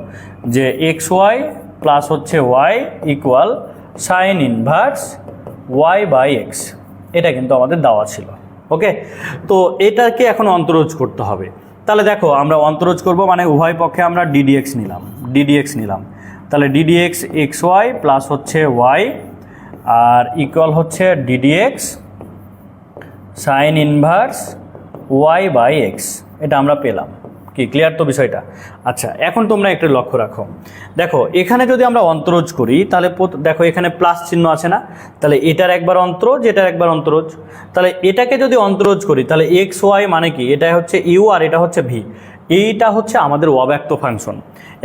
যে এক্স ওয়াই প্লাস হচ্ছে y equal sine inverse y by x, এটা কিন্তু আমাদের দেওয়া ছিল। ওকে, তো এটাকে এখন অন্তরজ করতে হবে। তাহলে দেখো আমরা অন্তরজ করব, মানে উভয় পক্ষে আমরা ডিডিএক্স নিলাম, তাহলে ডিডিএক্স এক্স ওয়াই প্লাস হচ্ছে ওয়াই আর ইকুয়াল হচ্ছে d d x sine inverse y by x, এটা আমরা পেলাম। কি ক্লিয়ার তো বিষয়টা? আচ্ছা এখন তোমরা একটু লক্ষ্য রাখো, দেখো এখানে যদি আমরা অন্তরজ করি তাহলে দেখো এখানে প্লাস চিহ্ন আছে না, তাহলে এটার একবার অন্তরজ, এটার একবার অন্তরজ। তাহলে এটাকে যদি অন্তরজ করি তাহলে এক্স ওয়াই মানে কি, এটা হচ্ছে ইউ আর এটা হচ্ছে ভি, এইটা হচ্ছে আমাদের অব্যক্ত ফাংশন।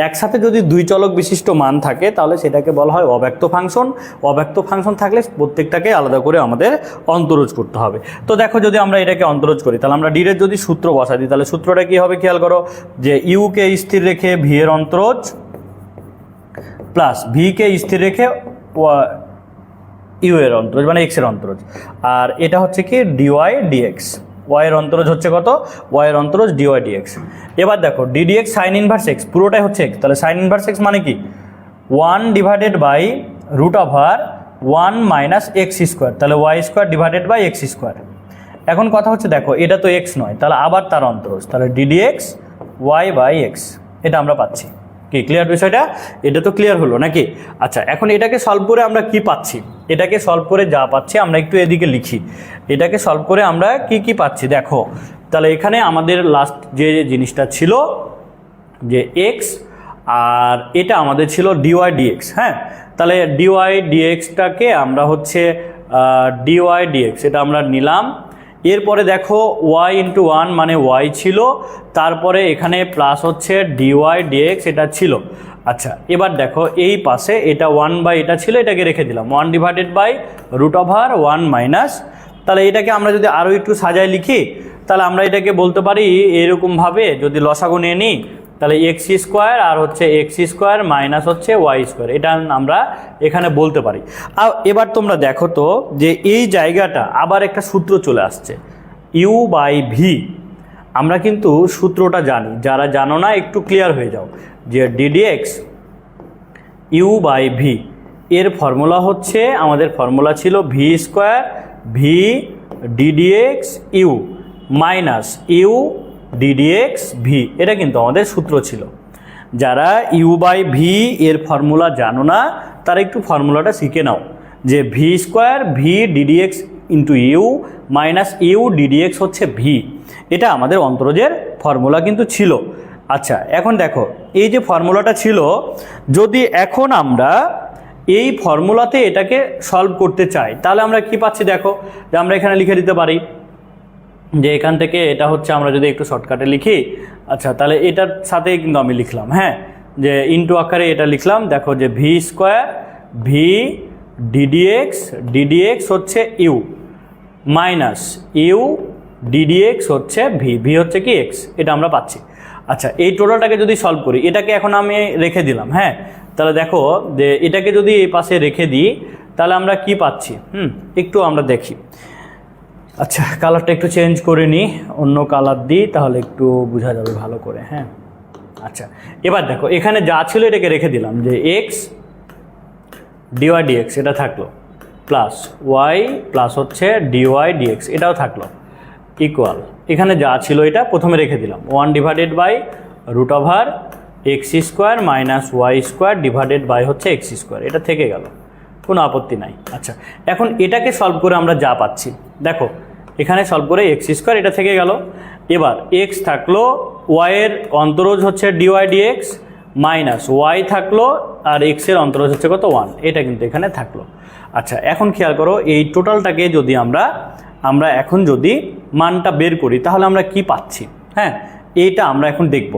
একসাথে যদি দুই চলক বিশিষ্ট মান থাকে তাহলে সেটাকে বলা হয় অব্যক্ত ফাংশন। অব্যক্ত ফাংশন থাকলে প্রত্যেকটাকে আলাদা করে আমাদের অন্তরজ করতে হবে। তো দেখো যদি আমরা এটাকে অন্তরজ করি তাহলে আমরা ডির যদি সূত্র বসা দিই তাহলে সূত্রটা কি হবে খেয়াল করো, যে ইউকে স্থির রেখে ভি এর অন্তরজ প্লাস ভিকে স্থির রেখে ইউ এর অন্তরজ মানে এক্স এর অন্তরজ, আর এটা হচ্ছে কি ডিওয়াই ডিএক্স। ওয়াই এর অন্তরজ হচ্ছে কত, ওয়াই এর অন্তরজ ডিওয়াই ডিএক্স। এবার দেখো ডিডিএক্স সাইন ইনভার্স এক্স, পুরোটাই হচ্ছে এক্স, তাহলে সাইন ইনভার্স এক্স মানে কি 1 divided by √1 minus x square, তাহলে y square divided by x square. এখন কথা হচ্ছে দেখো এটা তো এক্স নয়, তাহলে আবার তার অন্তরজ, তাহলে ডিডিএক্স ওয়াই বাই এক্স, এটা আমরা পাচ্ছি। কি ক্লিয়ার বিষয়টা? এটা তো ক্লিয়ার হলো নাকি? আচ্ছা এখন এটাকে সলভ করে আমরা কি পাচ্ছি, এটাকে সলভ করে যা পাচ্ছি আমরা একটু এদিকে লিখি, এটাকে সলভ করে আমরা কি পাচ্ছি দেখো। তাহলে এখানে আমাদের লাস্ট যে জিনিসটা ছিল যে এক্স, আর এটা আমাদের ছিল ডিওয়াই ডিএক্স। হ্যাঁ, তাহলে ডিওয়াই ডিএক্সটাকে আমরা হচ্ছে ডিওয়াই ডিএক্স এটা আমরা নিলাম। এরপরে দেখো ওয়াই ইন্টু 1 মানে ওয়াই ছিল, তারপরে এখানে প্লাস হচ্ছে ডিওয়াই ডিএক্স এটা ছিল। আচ্ছা এবার দেখো এই পাশে এটা 1 বাই এটা ছিল, এটাকে রেখে দিলাম 1 ডিভাইডেড বাই √1 মাইনাস, তাহলে এটাকে আমরা যদি আরও একটু সাজায় লিখি তাহলে আমরা এটাকে বলতে পারি এরকমভাবে, যদি লসাগু নিয়ে নিই তাহলে এক্স স্কোয়ার আর হচ্ছে এক্স স্কোয়ার মাইনাস হচ্ছে ওয়াই স্কোয়ার, এটা আমরা এখানে বলতে পারি। আর এবার তোমরা দেখো তো যে এই জায়গাটা আবার একটা সূত্র চলে আসছে ইউ বাই ভি। আমরা কিন্তু সূত্রটা জানি, যারা জানো না একটু ক্লিয়ার হয়ে যাও, যে ডিডিএক্স ইউ বাই ভি এর ফর্মুলা হচ্ছে, আমাদের ফর্মুলা ছিল v square v d d x u minus u d d x v, এটা কিন্তু আমাদের সূত্র ছিল। যারা ইউ বাই ভি এর ফর্মুলা জানো না তারা একটু ফর্মুলাটা শিখে নাও, যে v square v d d x into u minus u d d x হচ্ছে ভি, এটা আমাদের অন্তরজের ফর্মুলা কিন্তু ছিল। আচ্ছা এখন দেখো এই যে ফর্মুলাটা ছিল, যদি এখন আমরা এই ফর্মুলাতে এটাকে সলভ করতে চাই তাহলে আমরা কি পাচ্ছি দেখো, যে আমরা এখানে লিখে দিতে পারি যে এখান থেকে এটা হচ্ছে, আমরা যদি একটু শর্টকাটে লিখি, আচ্ছা তাহলে এটার সাথেই কিন্তু আমি লিখলাম, হ্যাঁ, যে ইনটু আকারে এটা লিখলাম, দেখো যে ভি স্কোয়ার ভি ডিডিএক্স হচ্ছে ইউ মাইনাস ইউ ডিডিএক্স হচ্ছে ভি, ভি হচ্ছে কি এক্স, এটা আমরা পাচ্ছি। আচ্ছা এই টোটালটাকে যদি সলভ করি, এটাকে এখন আমি রেখে দিলাম, হ্যাঁ, তাহলে দেখো যে এটাকে যদি এই পাশে রেখে দিই তাহলে আমরা কি পাচ্ছি, একটু আমরা দেখি। আচ্ছা কালারটা একটু চেঞ্জ করে নিই, অন্য কালার দিই তাহলে একটু বোঝা যাবে ভালো করে। হ্যাঁ আচ্ছা এবার দেখো এখানে যা ছিল এটাকে রেখে দিলাম, যে এক্স ডিওয়াই ডিএক্স এটা থাকলো, প্লাস ওয়াই প্লাস হচ্ছে ডিওয়াই ডিএক্স এটাও থাকলো, ইকুয়াল এখানে যা ছিল এটা প্রথমে রেখে দিলাম 1 divided by x square minus y square divided by হচ্ছে এক্স স্কোয়ার, এটা থেকে গেল, কোনো আপত্তি নাই। আচ্ছা, এখন এটাকে সলভ করে আমরা যা পাচ্ছি দেখো, এখানে সলভ করে এক্স স্কোয়ার এটা থেকে গেল। এবার এক্স থাকলো, ওয়াইয়ের অন্তরজ হচ্ছে ডিওয়াই ডিএক্স মাইনাস ওয়াই থাকলো, আর এক্সের অন্তরজ হচ্ছে কত 1, এটা কিন্তু এখানে থাকলো। আচ্ছা, এখন খেয়াল করো এই টোটালটাকে যদি আমরা এখন যদি মানটা বের করি তাহলে আমরা কি পাচ্ছি। হ্যাঁ, এইটা আমরা এখন দেখব,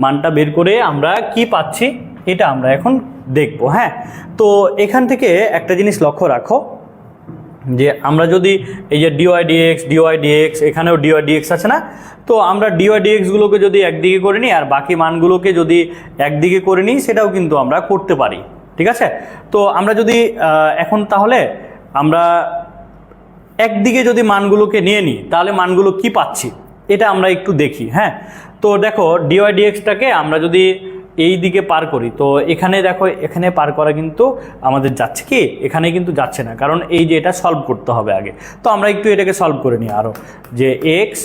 মানটা বের করে আমরা কি পাচ্ছি এটা আমরা এখন দেখব। হ্যাঁ, তো এখান থেকে একটা জিনিস লক্ষ্য রাখো যে আমরা যদি এই যে ডিওয়াই ডিএক্স এখানেও ডিওয়াই ডিএক্স আছে না, তো আমরা ডিওয়াই ডিএক্সগুলোকে যদি একদিকে করে নিই আর বাকি মানগুলোকে যদি একদিকে করে নিই সেটাও কিন্তু আমরা করতে পারি। ঠিক আছে, তো আমরা যদি এখন তাহলে আমরা একদিকে যদি মানগুলোকে নিয়ে নিই তাহলে মানগুলো কি পাচ্ছি এটা আমরা একটু দেখি। হ্যাঁ, তো দেখো ডিওয়াই ডিএক্সটাকে আমরা যদি এই দিকে পার করি, তো এখানে দেখো এখানে পার করা কিন্তু আমাদের যাচ্ছে কি, এখানে কিন্তু যাচ্ছে না, কারণ এই যে এটা সলভ করতে হবে আগে। তো আমরা একটু এটাকে সলভ করে নিই আরও, যে এক্স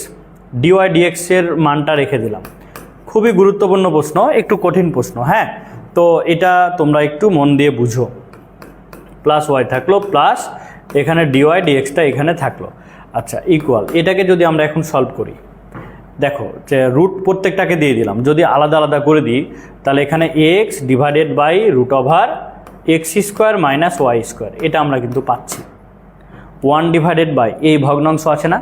ডিওয়াই ডিএক্সের মানটা রেখে দিলাম। খুবই গুরুত্বপূর্ণ প্রশ্ন, একটু কঠিন প্রশ্ন। হ্যাঁ, তো এটা তোমরা একটু মন দিয়ে বুঝো। প্লাস ওয়াই থাকলো, প্লাস এখানে ডিওয়াই ডিএক্সটা এখানে থাকলো। আচ্ছা, ইকুয়াল, এটাকে যদি আমরা এখন সলভ করি, দেখো যে রুট প্রত্যেকটাকে দিয়ে দিলাম, যদি আলাদা আলাদা করে দিই তাহলে এখানে x divided by root over x square minus y square, এটা আমরা কিন্তু পাচ্ছি। 1 ডিভাইডেড বাই এই ভগ্নাংশ আছে না,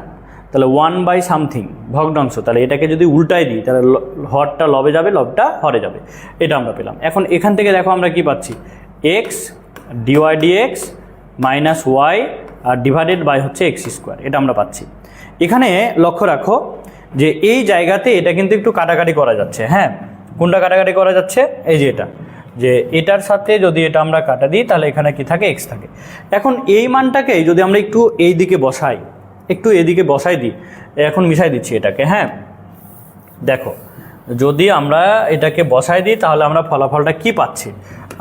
তাহলে 1 বাই সামথিং ভগ্নাংশ, তাহলে এটাকে যদি উল্টাই দিই তাহলে হরটা লবে যাবে, লবটা হরে যাবে, এটা আমরা পেলাম। এখন এখান থেকে দেখো আমরা কি পাচ্ছি, x d y d x minus y আর ডিভাইডেড বাই হচ্ছে এক্স স্কোয়ার, এটা আমরা পাচ্ছি। এখানে লক্ষ্য রাখো যে এই জায়গাতে এটা কিন্তু একটু কাটাকাটি করা যাচ্ছে। হ্যাঁ, কোনটা কাটাকাটি করা যাচ্ছে, এই যে এটা, যে এটার সাথে যদি এটা আমরা কাটা দিই তাহলে এখানে কি থাকে, এক্স থাকে। এখন এই মানটাকে যদি আমরা একটু এই দিকে বসাই, একটু এদিকে বসাই দিই, এখন মিশাই দিচ্ছি এটাকে। হ্যাঁ, দেখো যদি আমরা এটাকে বসাই দিই তাহলে আমরা ফলাফলটা কি পাচ্ছি,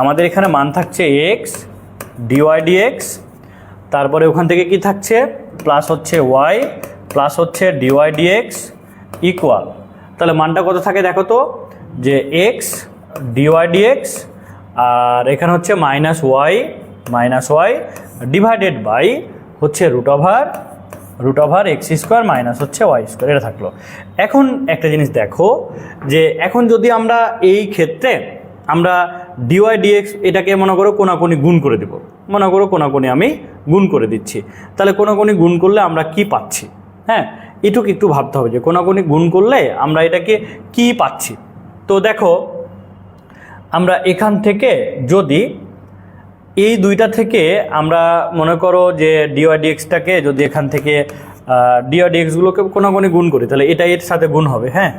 আমাদের এখানে মান থাকছে এক্স ডিওয়াই ডিএক্স, তারপরে ওখান থেকে কি থাকছে প্লাস হচ্ছে ওয়াই প্লাস হচ্ছে ডিওয়াই ডিএক্স ইকুয়াল, তাহলে মানটা কত থাকে দেখো তো, যে এক্স ডিওয়াই ডিএক্স আর এখানে হচ্ছে মাইনাস ওয়াই ডিভাইডেড বাই হচ্ছে root over x square minus হচ্ছে ওয়াই স্কোয়ার, এটা থাকলো। এখন একটা জিনিস দেখো যে এখন যদি আমরা এই ক্ষেত্রে আমরা ডিওয়াই ডিএক্স এটাকে মনে করো কোনাকুনি গুণ করে দেব, মনে করো কোনাকুনি আমি গুণ করে দিচ্ছি, তাহলে কোনাকুনি গুণ করলে আমরা কি পাচ্ছি। হ্যাঁ, এটুকু একটু ভাবতে হবে যে কোনাকুনি গুণ করলে আমরা এটাকে কি পাচ্ছি। তো দেখো আমরা এখান থেকে যদি এই দুইটা থেকে আমরা মনে করো যে ডিওয়াই ডিএক্সটাকে যদি এখান থেকে ডিওয়াই ডিএক্সগুলোকে কোনাকুনি গুণ করি তাহলে এটা এর সাথে গুণ হবে। হ্যাঁ,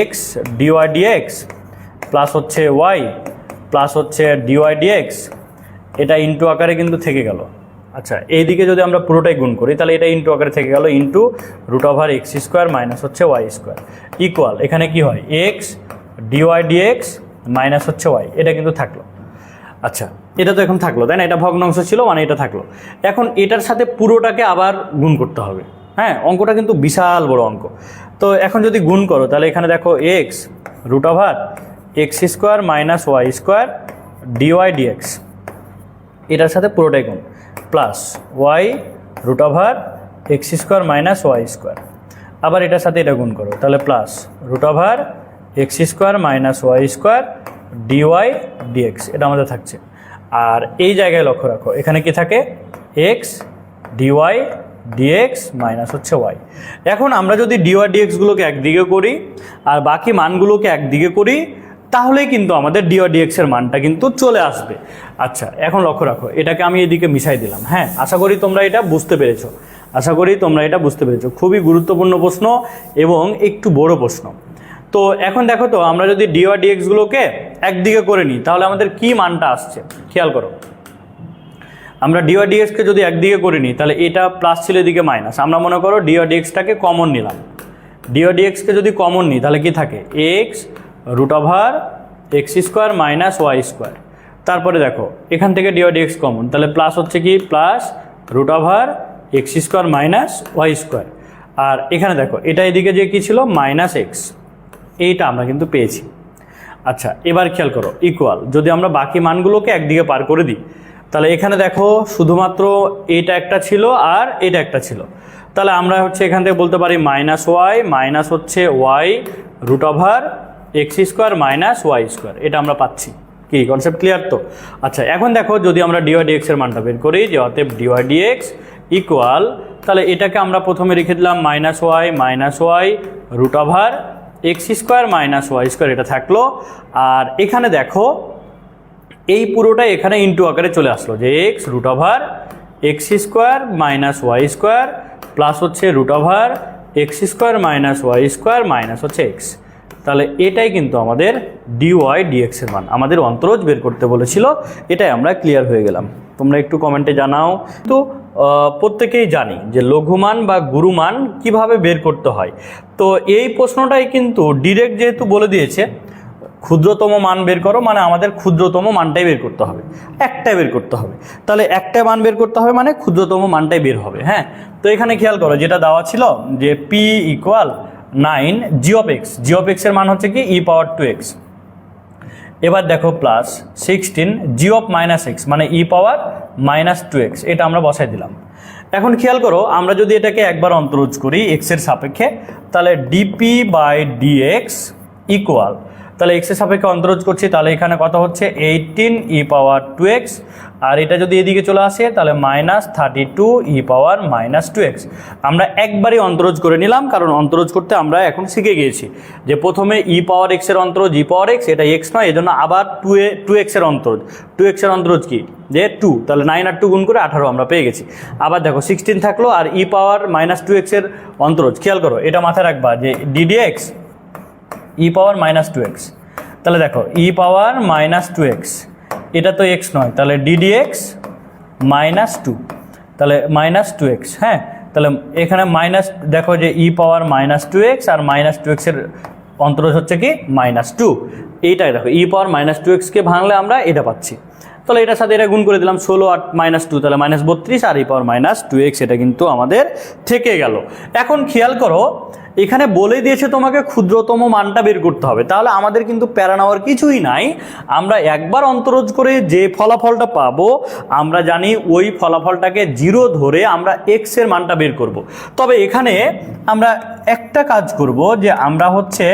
এক্স ডিওয়াই ডিএক্স প্লাস হচ্ছে ওয়াই প্লাস হচ্ছে ডিওয়াই ডিএক্স, এটা ইন্টু আকারে কিন্তু থেকে গেল। আচ্ছা, এই দিকে যদি আমরা পুরোটাই গুণ করি তাহলে এটা ইন্টু আকারে থেকে গেল, into root over x square minus হচ্ছে ওয়াই স্কোয়ার ইকুয়াল, এখানে কি হয় এক্স ডিওয়াই ডিএক্স মাইনাস হচ্ছে ওয়াই, এটা কিন্তু থাকলো। আচ্ছা, এটা তো এখন থাকলো তাই না, এটা ভগ্নাংশ ছিল মানে এটা থাকলো। এখন এটার সাথে পুরোটাকে আবার গুণ করতে হবে। হ্যাঁ, অঙ্কটা কিন্তু বিশাল বড় অঙ্ক। তো এখন যদি গুণ করো তাহলে এখানে দেখো x root over x square minus y square d y d x, এটার সাথে পুরোটাই গুণ, plus y root over x square minus y square, আবার এটার সাথে এটা গুণ করো তাহলে plus root over x square minus y square d y d x, এটা আমাদের থাকছে। আর এই জায়গায় লক্ষ্য রাখো এখানে কি থাকে, এক্স ডিওয়াই ডিএক্স মাইনাস হচ্ছে ওয়াই। এখন আমরা যদি ডিওয়াই ডিএক্সগুলোকে একদিকে করি আর বাকি মানগুলোকে একদিকে করি তাহলেই কিন্তু আমাদের ডিওয়াই ডিএক্সের মানটা কিন্তু চলে আসবে। আচ্ছা, এখন লক্ষ্য রাখো এটাকে আমি এদিকে মিশাই দিলাম। হ্যাঁ, আশা করি তোমরা এটা বুঝতে পেরেছো, খুবই গুরুত্বপূর্ণ প্রশ্ন এবং একটু বড় প্রশ্ন। তো এখন দেখো তো আমরা যদি ডিওয়াই ডিএক্সগুলোকে একদিকে করে নিই তাহলে আমাদের কি মানটা আসছে খেয়াল করো, আমরা ডিওয়াই ডিএক্সকে যদি একদিকে করে নিই তাহলে এটা প্লাস ছিল এদিকে মাইনাস, আমরা মনে করো ডিওয়াই ডিএক্সটাকে কমন নিলাম, ডিওয়াই ডিএক্সকে যদি কমন নিই তাহলে কি থাকে x root over x square minus y square, তারপরে দেখো এখান থেকে ডিওয়াই ডিএক্স কমন তাহলে প্লাস হচ্ছে কি plus root over x square minus y square, আর এখানে দেখো এটা এদিকে যে কী ছিল মাইনাস এক্স, এইটা আমরা কিন্তু পেয়েছি। আচ্ছা, এবার খেয়াল করো, ইকুয়াল যদি আমরা বাকি মানগুলোকে একদিকে পার করে দিই, তাহলে এখানে দেখো শুধুমাত্র এটা একটা ছিল আর এটা একটা ছিল, তাহলে আমরা হচ্ছে এখান থেকে বলতে পারি মাইনাস ওয়াই মাইনাস হচ্ছে y root over x square minus y square, এটা আমরা পাচ্ছি। কি কনসেপ্ট ক্লিয়ার তো? আচ্ছা, এখন দেখো যদি আমরা ডিওয়াই ডিএক্স এর মানটা বের করি, যে অতএব ডিওয়াই ডিএক্স ইকুয়াল, তাহলে এটাকে আমরা প্রথমে রেখে দিলাম minus y root over x square minus y square, এটা থাকলো। আর এখানে দেখো এই পুরোটা এখানে ইন্টু আকারে চলে আসলো, যে x root over x square minus y square plus হচ্ছে root over x square minus y square minus হচ্ছে এক্স। তাহলে এটাই কিন্তু আমাদের ডিওয়াই ডিএক্স এর মান, আমাদের অন্তরজ বের করতে বলেছিল, এটাই আমরা ক্লিয়ার হয়ে গেলাম। তোমরা একটু কমেন্টে জানাও। তো প্রত্যেকেই জানি যে লঘুমান বা গুরুমান কিভাবে বের করতে হয়। তো এই প্রশ্নটাই কিন্তু ডিরেক্ট যেহেতু বলে দিয়েছে ক্ষুদ্রতম মান বের করো, মানে আমাদের ক্ষুদ্রতম মানটাই বের করতে হবে, একটাই বের করতে হবে। তাহলে একটা মান বের করতে হবে মানে ক্ষুদ্রতম মানটাই বের হবে। হ্যাঁ, তো এখানে খেয়াল করো যেটা দেওয়া ছিল যে পি ইকুয়াল 9 জি অফ এক্সের মান হচ্ছে কি ই পাওয়ার 2x। এবার দেখো plus 16 G of minus x মানে ই পাওয়ার মাইনাস 2x, এটা আমরা বসাই দিলাম। এখন খেয়াল করো আমরা যদি এটাকে একবার অন্তরজ করি এক্সের সাপেক্ষে, তাহলে ডিপি বাই ডিএক্স ইকুয়াল, তাহলে এক্সের সাপেক্ষে অন্তরজ করছি, তাহলে এখানে কত হচ্ছে 18 ই পাওয়ার 2x, আর এটা যদি এদিকে চলে আসে তাহলে মাইনাস 32 ই পাওয়ার মাইনাস 2x। আমরা একবারই অন্তরজ করে নিলাম, কারণ অন্তরজ করতে আমরা এখন শিখে গিয়েছি যে প্রথমে ই পাওয়ার এক্সের অন্তরজ ই পাওয়ার এক্স, এটা এক্স নয়, এই জন্য আবার 2x এর অন্তরজ, 2x এর অন্তরজ কি যে 2, তাহলে 9 আর 2 গুণ করে 18 আমরা পেয়ে গেছি। আবার দেখো 16 থাকলো, আর ই পাওয়ার মাইনাস 2x এর অন্তরজ খেয়াল করো, এটা মাথায় রাখবা যে ডিডিএক্স ই পাওয়ার মাইনাস 2x। তাহলে দেখো ই পাওয়ার মাইনাস 2x, এটা তো এক্স নয়, তাহলে ডিডিএক্স মাইনাস 2, তাহলে মাইনাস 2x। হ্যাঁ, তাহলে এখানে মাইনাস দেখো যে ই পাওয়ার মাইনাস 2x আর মাইনাস 2x এর অন্তরজ হচ্ছে কি মাইনাস 2, এইটাই দেখো ই পাওয়ার মাইনাস 2xকে ভাঙলে আমরা এটা পাচ্ছি। তাহলে এটার সাথে এটা গুণ করে দিলাম 16 আর মাইনাস 2, তাহলে মাইনাস 32 আর ই পাওয়ার মাইনাস 2x, এটা কিন্তু আমাদের থেকে গেল। এখন খেয়াল করো এখানে বলে দিয়েছে তোমাকে ক্ষুদ্রতম মানটা বের করতে হবে, তাহলে আমাদের কিন্তু প্যারা নেওয়ার কিছুই নাই। আমরা একবার অন্তরজ করে যে ফলাফলটা পাবো আমরা জানি ওই ফলাফলটাকে 0 ধরে আমরা এক্স এর মানটা বের করব। তবে এখানে আমরা একটা কাজ করব যে আমরা হচ্ছে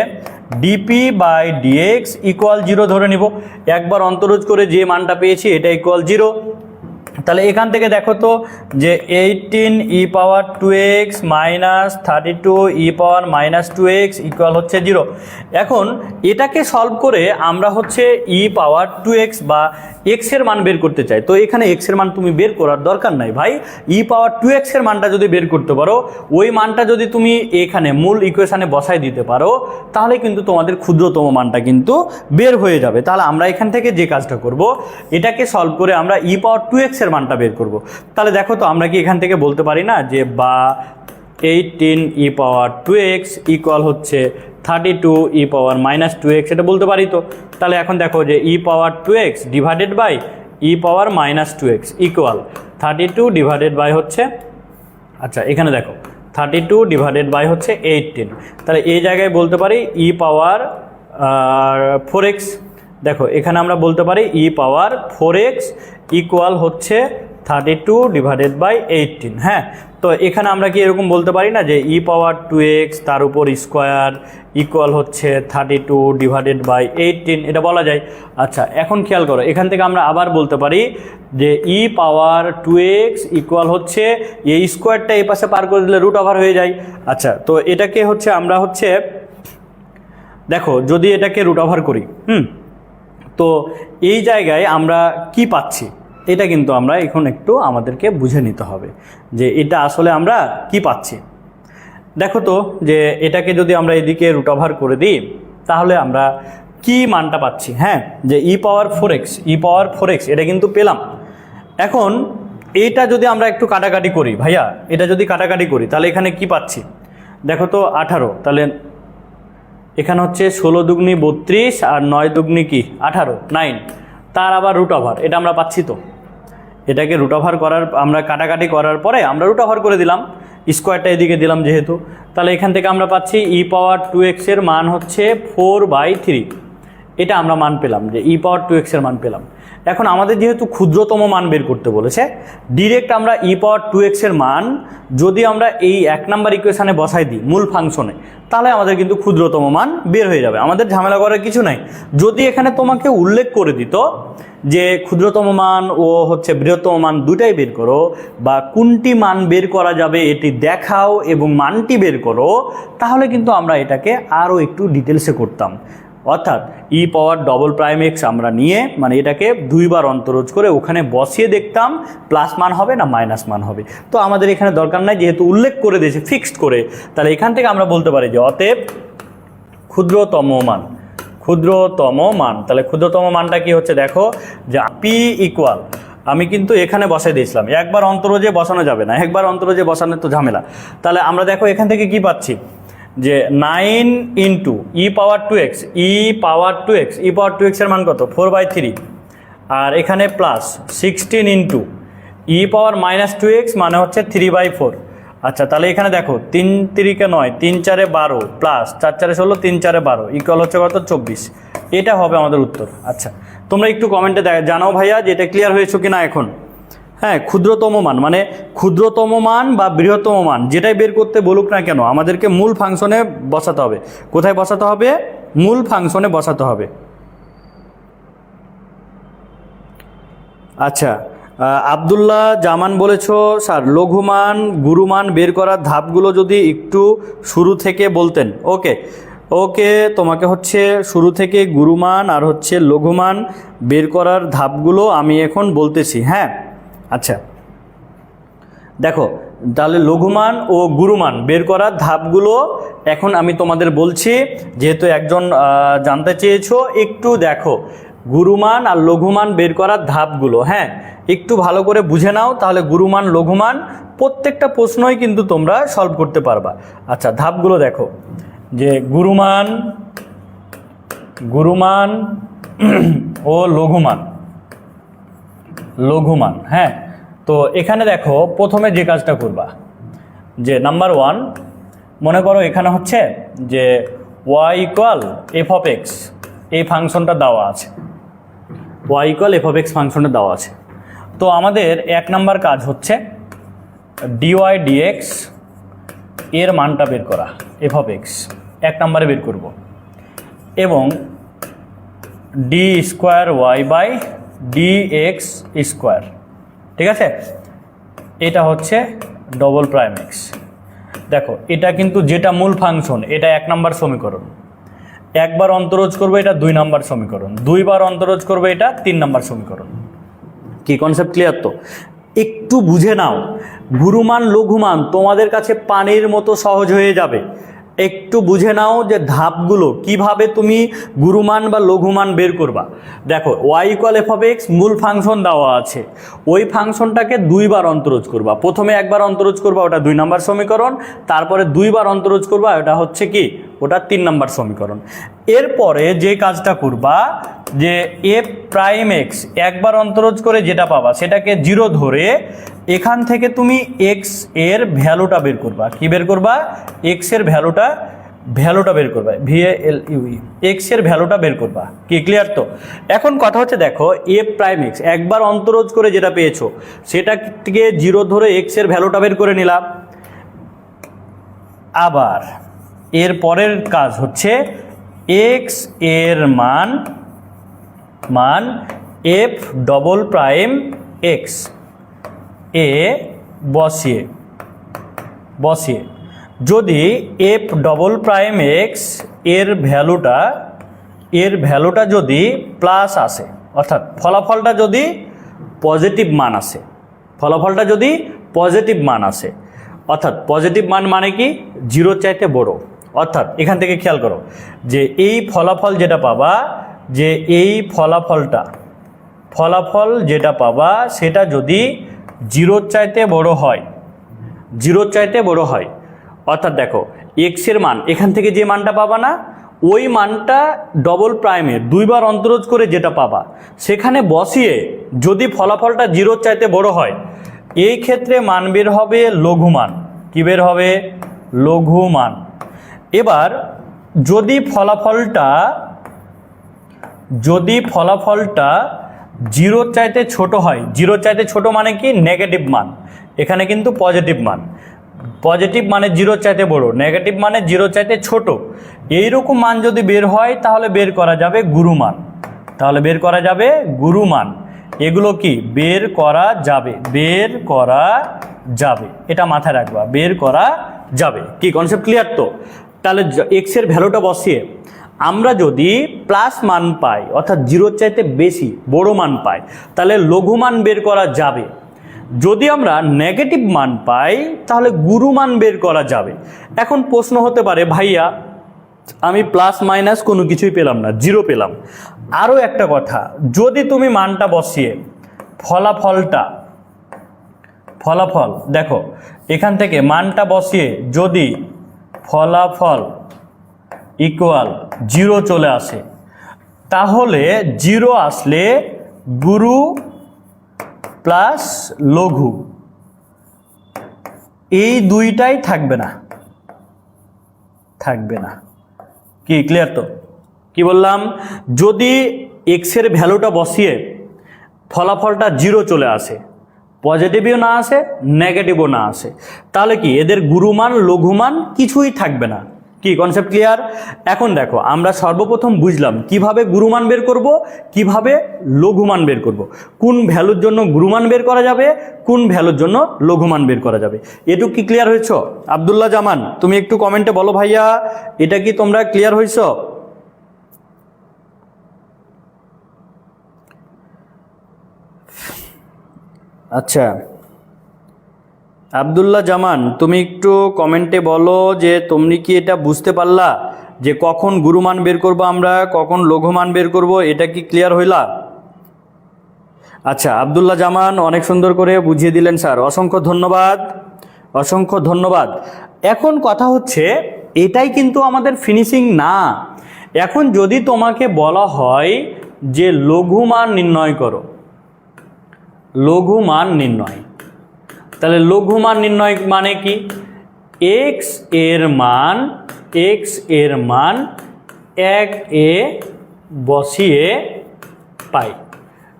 ডিপি বাই ডিএক্স ইকুয়াল 0 ধরে নিব। একবার অন্তরজ করে যে মানটা পেয়েছি এটা ইকুয়াল 0। তাহলে এখান থেকে দেখো তো যে 18 ই পাওয়ার 2x মাইনাস 32 ই পাওয়ার মাইনাস 2x ইকুয়াল হচ্ছে 0। এখন এটাকে সলভ করে আমরা হচ্ছে ই পাওয়ার 2x বা x এর মান বের করতে চাই। তো এখানে x এর মান তুমি বের করার দরকার নাই ভাই, ই পাওয়ার 2x এর মানটা যদি বের করতে পারো, ওই মানটা যদি তুমি এখানে মূল ইকুয়েশানে বসাই দিতে পারো, তাহলে কিন্তু তোমাদের ক্ষুদ্রতম মানটা কিন্তু বের হয়ে যাবে। তাহলে আমরা এখান থেকে যে কাজটা করব, এটাকে সলভ করে আমরা ই পাওয়ার 2x এর মানটা বের করব। তাহলে দেখো তো আমরা কি এখান থেকে বলতে পারি না যে বা 18 ই পাওয়ার 2x ইকুয়াল হচ্ছে 32 ই পাওয়ার মাইনাস 2x, এটা বলতে পারি তো। তাহলে এখন দেখো যে e power 2x divided by e power minus 2x equal 32 divided by হচ্ছে, আচ্ছা এখানে দেখো 32 ডিভাইডেড বাই হচ্ছে 18, তাহলে এই জায়গায় বলতে পারি ই পাওয়ার 4x। দেখো এখানে আমরা বলতে পারি ই পাওয়ার 4x ইকুয়াল হচ্ছে 32 ডিভাইডেড বাই 18। হ্যাঁ, তো এখানে আমরা কি এরকম বলতে পারি না যে ই পাওয়ার 2x তার উপর স্কোয়ার ইকুয়াল হচ্ছে 32 ডিভাইডেড বাই 18, এটা বলা যায়। আচ্ছা এখন খেয়াল করো এখান থেকে আমরা আবার বলতে পারি যে ই পাওয়ার 2x ইকুয়াল হচ্ছে এই স্কোয়ারটা এই পাশে পার করে দিলে রুট ওভার হয়ে যায়। আচ্ছা তো এটাকে হচ্ছে আমরা হচ্ছে দেখো যদি এটাকে রুট ওভার করি, তো এই জায়গায় আমরা কি পাচ্ছি এটা কিন্তু আমরা এখন একটু আমাদেরকে বুঝে নিতে হবে যে এটা আসলে আমরা কি পাচ্ছি। দেখো তো যে এটাকে যদি আমরা এদিকে রুট ওভার করে দিই তাহলে আমরা কি মানটা পাচ্ছি, হ্যাঁ যে ই পাওয়ার 4x এটা কিন্তু পেলাম। এখন এইটা যদি আমরা একটু কাটাকাটি করি ভাইয়া, এটা যদি কাটাকাটি করি তাহলে এখানে কি পাচ্ছি দেখো তো 18, তাহলে এখানে হচ্ছে 16 দুগুনি 32 আর 9 দুগুনি কি 18, 9, তার আবার রুট ওভার, এটা আমরা পাচ্ছি তো। এটাকে রুট ওভার করার আমরা কাটাকাটি করার পরে আমরা রুট ওভার করে দিলাম, স্কোয়ারটা এদিকে দিলাম যেহেতু, তাহলে এখান থেকে আমরা পাচ্ছি ই পাওয়ার 2x এর মান হচ্ছে 4/3। এটা আমরা মান পেলাম যে ই পাওয়ার 2x এর মান পেলাম। এখন আমাদের যেহেতু ক্ষুদ্রতম মান বের করতে বলেছে, ডিরেক্ট আমরা ই পাওয়ার 2x এর মান যদি আমরা এই 1 নাম্বার ইকুয়েশানে বসাই দিই মূল ফাংশনে, তাহলে আমাদের কিন্তু ক্ষুদ্রতম মান বের হয়ে যাবে, আমাদের ঝামেলা করার কিছু নাই। যদি এখানে তোমাকে উল্লেখ করে দিত যে ক্ষুদ্রতম মান ও হচ্ছে বৃহত্তম মান দুটাই বের করো, বা কোনটি মান বের করা যাবে এটি দেখাও এবং মানটি বের করো, তাহলে কিন্তু আমরা এটাকে আরও একটু ডিটেলসে করতাম। অর্থাৎ ই পাওয়ার ডবল প্রাইম এক্স আমরা নিয়ে মানে এটাকে দুইবার অন্তরজ করে ওখানে বসিয়ে দেখতাম প্লাস মান হবে না মাইনাস মান হবে। তো আমাদের এখানে দরকার নাই, যেহেতু উল্লেখ করে দিয়েছে ফিক্সড করে, তাহলে এখান থেকে আমরা বলতে পারি যে অতএব ক্ষুদ্রতম মান, তাহলে ক্ষুদ্রতম মানটা কি হচ্ছে দেখো, যে পি ইকুয়াল, আমি কিন্তু এখানে বসাই দিয়েছিলাম, একবার অন্তরজে বসানো যাবে না, একবার অন্তরজে বসানো তো ঝামেলা। তাহলে আমরা দেখো এখান থেকে কি পাচ্ছি যে 9 ইন্টু ই পাওয়ার 2x, ই পাওয়ার 2x এর মান কত 4/3, আর এখানে প্লাস 16 ইন্টু ই পাওয়ার মাইনাস 2x মানে হচ্ছে 3/4। আচ্ছা তাহলে এখানে দেখো 3 3 9, 3 4 12 প্লাস 4 4 16, 3 4 12 ইকুয়াল হচ্ছে কত 24। এটা হবে আমাদের উত্তর। আচ্ছা তোমরা একটু কমেন্টে জানাও ভাইয়া যে এটা ক্লিয়ার হয়েছে কিনা এখন। হ্যাঁ, ক্ষুদ্রতম মান মানে ক্ষুদ্রতম মান বা বৃহত্তম মান যেটাই বের করতে বলুক না কেন, আমাদেরকে মূল ফাংশনে বসাতে হবে। কোথায় বসাতে হবে? মূল ফাংশনে বসাতে হবে। আচ্ছা আব্দুল্লাহ জামান বলেছো স্যার লঘুমান গুরুমান বের করার ধাপগুলো যদি একটু শুরু থেকে বলতেন। ওকে তোমাকে হচ্ছে শুরু থেকে গুরুমান আর হচ্ছে লঘুমান বের করার ধাপগুলো আমি এখন বলতেছি। হ্যাঁ আচ্ছা দেখো, তাহলে লঘুমান ও গুরুমান বের করার ধাপগুলো এখন আমি তোমাদের বলছি, যেহেতু একজন জানতে চেয়েছো, একটু দেখো গুরুমান আর লঘুমান বের করার ধাপগুলো। হ্যাঁ একটু ভালো করে বুঝে নাও, তাহলে গুরুমান লঘুমান প্রত্যেকটা প্রশ্নই কিন্তু তোমরা সলভ করতে পারবা। আচ্ছা ধাপগুলো দেখো, যে গুরুমান ও লঘুমান। হ্যাঁ তো এখানে দেখো প্রথমে যে কাজটা করবা, যে নাম্বার 1 মনে করো এখানে হচ্ছে যে y equal F of x, এই ফাংশনটা দেওয়া আছে, y equal F of x ফাংশনটা দেওয়া আছে। তো আমাদের 1 নাম্বার কাজ হচ্ছে dy dx এর মানটা বের করা, এফ অফ এক্স 1 নাম্বারে বের করব, এবং d square y by dx square, ঠিক আছে, এটা হচ্ছে ডবল প্রাইম এক্স। দেখো এটা কিন্তু যেটা মূল ফাংশন এটা 1 নাম্বার সমীকরণ, একবার অন্তরজ করবে এটা 2 নাম্বার সমীকরণ, দুইবার অন্তরজ করবে এটা 3 নাম্বার সমীকরণ। কি কনসেপ্ট ক্লিয়ার? তো একটু বুঝে নাও, গুরুমান লঘুমান তোমাদের কাছে পানির মতো সহজ হয়ে যাবে। একটু বুঝে নাও যে ধাপগুলো কিভাবে তুমি গুরুমান বা লঘুমান বের করবা। দেখো y equal F of x মূল ফাংশন দেওয়া আছে, ওই ফাংশনটাকে 2 বার অন্তরজ করবা। প্রথমে একবার অন্তরজ করবা, ওটা 2 নাম্বার সমীকরণ, তারপরে 2 বার অন্তরজ করবা, ওটা হচ্ছে কি, ওটা 3 নাম্বার সমীকরণ। এরপরে যে কাজটা করবা, যে এফ প্রাইম এক্স একবার অন্তরজ করে যেটা পাবা সেটাকে 0 ধরে এখান থেকে তুমি এক্স এর ভ্যালুটা বের করবা। কি বের করবা? এক্স এর ভ্যালুটা বের করবা, VALUE এক্স এর ভ্যালুটা বের করবা। কি ক্লিয়ার? তো এখন কথা হচ্ছে দেখো এফ প্রাইম এক্স একবার অন্তরজ করে যেটা পেয়েছো সেটাকে 0 ধরে এক্স এর ভ্যালুটা বের করে নিলাম। আবার এর পরের কাজ হচ্ছে এক্স এর মান এফ ডবল প্রাইম এক্স এ বসিয়ে যদি এফ ডবল প্রাইম এক্স এর ভ্যালুটা যদি প্লাস আসে, অর্থাৎ ফলাফলটা যদি পজিটিভ মান আসে, অর্থাৎ পজিটিভ মান মানে কি 0 চাইতে বড়। অর্থাৎ এখান থেকে খেয়াল করো যে এই ফলাফল যেটা পাবা, যে এই ফলাফল যেটা পাবা সেটা যদি 0 চাইতে বড় হয়, অর্থাৎ দেখো এক্স এর মান এখান থেকে যে মানটা পাবা না, ওই মানটা ডবল প্রাইমের 2 বার অন্তরজ করে যেটা পাবা সেখানে বসিয়ে যদি ফলাফলটা 0 চাইতে বড় হয়, এই ক্ষেত্রে মান বের হবে লঘুমান। কি বের হবে? লঘুমান। এবার যদি ফলাফলটা যদি ফলাফলটা জিরোর চাইতে ছোট হয়, জিরোর চাইতে ছোট মানে কি নেগেটিভ মান, এখানে কিন্তু পজিটিভ মান, পজিটিভ মানে জিরোর চাইতে বড়, নেগেটিভ মানে জিরোর চাইতে ছোট, এইরকম মান যদি বের হয় তাহলে বের করা যাবে গুরুমান, তাহলে বের করা যাবে গুরুমান। এগুলো কি বের করা যাবে, বের করা যাবে, এটা মাথায় রাখবা, বের করা যাবে। কি কনসেপ্ট ক্লিয়ার? তো তাহলে এক্স এর ভ্যালুটা বসিয়ে আমরা যদি প্লাস মান পাই, অর্থাৎ জিরোর চাইতে বেশি বড় মান পাই, তাহলে লঘু মান বের করা যাবে। যদি আমরা নেগেটিভ মান পাই তাহলে গুরু মান বের করা যাবে। এখন প্রশ্ন হতে পারে, ভাইয়া আমি প্লাস মাইনাস কোনো কিছুই পেলাম না, জিরো পেলাম। আরও একটা কথা, যদি তুমি মানটা বসিয়ে ফলাফল দেখো, এখান থেকে মানটা বসিয়ে যদি ফলাফল ইকুয়াল জিরো চলে আসে, তাহলে জিরো আসলে গুরু প্লাস লঘু এই দুইটাই থাকবে না, থাকবে না। কি ক্লিয়ার? তো কি বললাম, যদি এক্স এর ভ্যালুটা বসিয়ে ফলাফলটা জিরো চলে আসে, পজিটিভও না আসে নেগেটিভও না আসে, তাহলে কি এদের গুরুমান লঘুমান কিছুই থাকবে না। কি কনসেপ্ট ক্লিয়ার? এখন দেখো, আমরা সর্বপ্রথম বুঝলাম কিভাবে গুরুমান বের করব, কিভাবে লঘুমান বের করব, কোন ভ্যালুর জন্য গুরুমান বের করা যাবে, কোন ভ্যালুর জন্য লঘুমান বের করা যাবে। এটুকু কি ক্লিয়ার হয়েছ? আব্দুল্লাহ জামান, তুমি একটু কমেন্টে বলো ভাইয়া, এটা কি তোমরা ক্লিয়ার হয়েছ? আচ্ছা, আব্দুল্লাহ জামান, তুমি একটু কমেন্টে বলো যে তুমি কি এটা বুঝতে পারলা যে কখন গুরুমান বের করব আমরা, কখন লঘুমান বের করব, এটা কি ক্লিয়ার হইলা? আচ্ছা, আব্দুল্লাহ জামান অনেক সুন্দর করে বুঝিয়ে দিলেন স্যার, অসংখ্য ধন্যবাদ, অসংখ্য ধন্যবাদ। এখন কথা হচ্ছে, এটাই কিন্তু আমাদের ফিনিশিং না। এখন যদি তোমাকে বলা হয় যে লঘুমান নির্ণয় করো, লঘুমান নির্ণয়, তাহলে লঘুমান নির্ণয় মানে কি, এক্স এর মান 1 বসিয়ে পাই,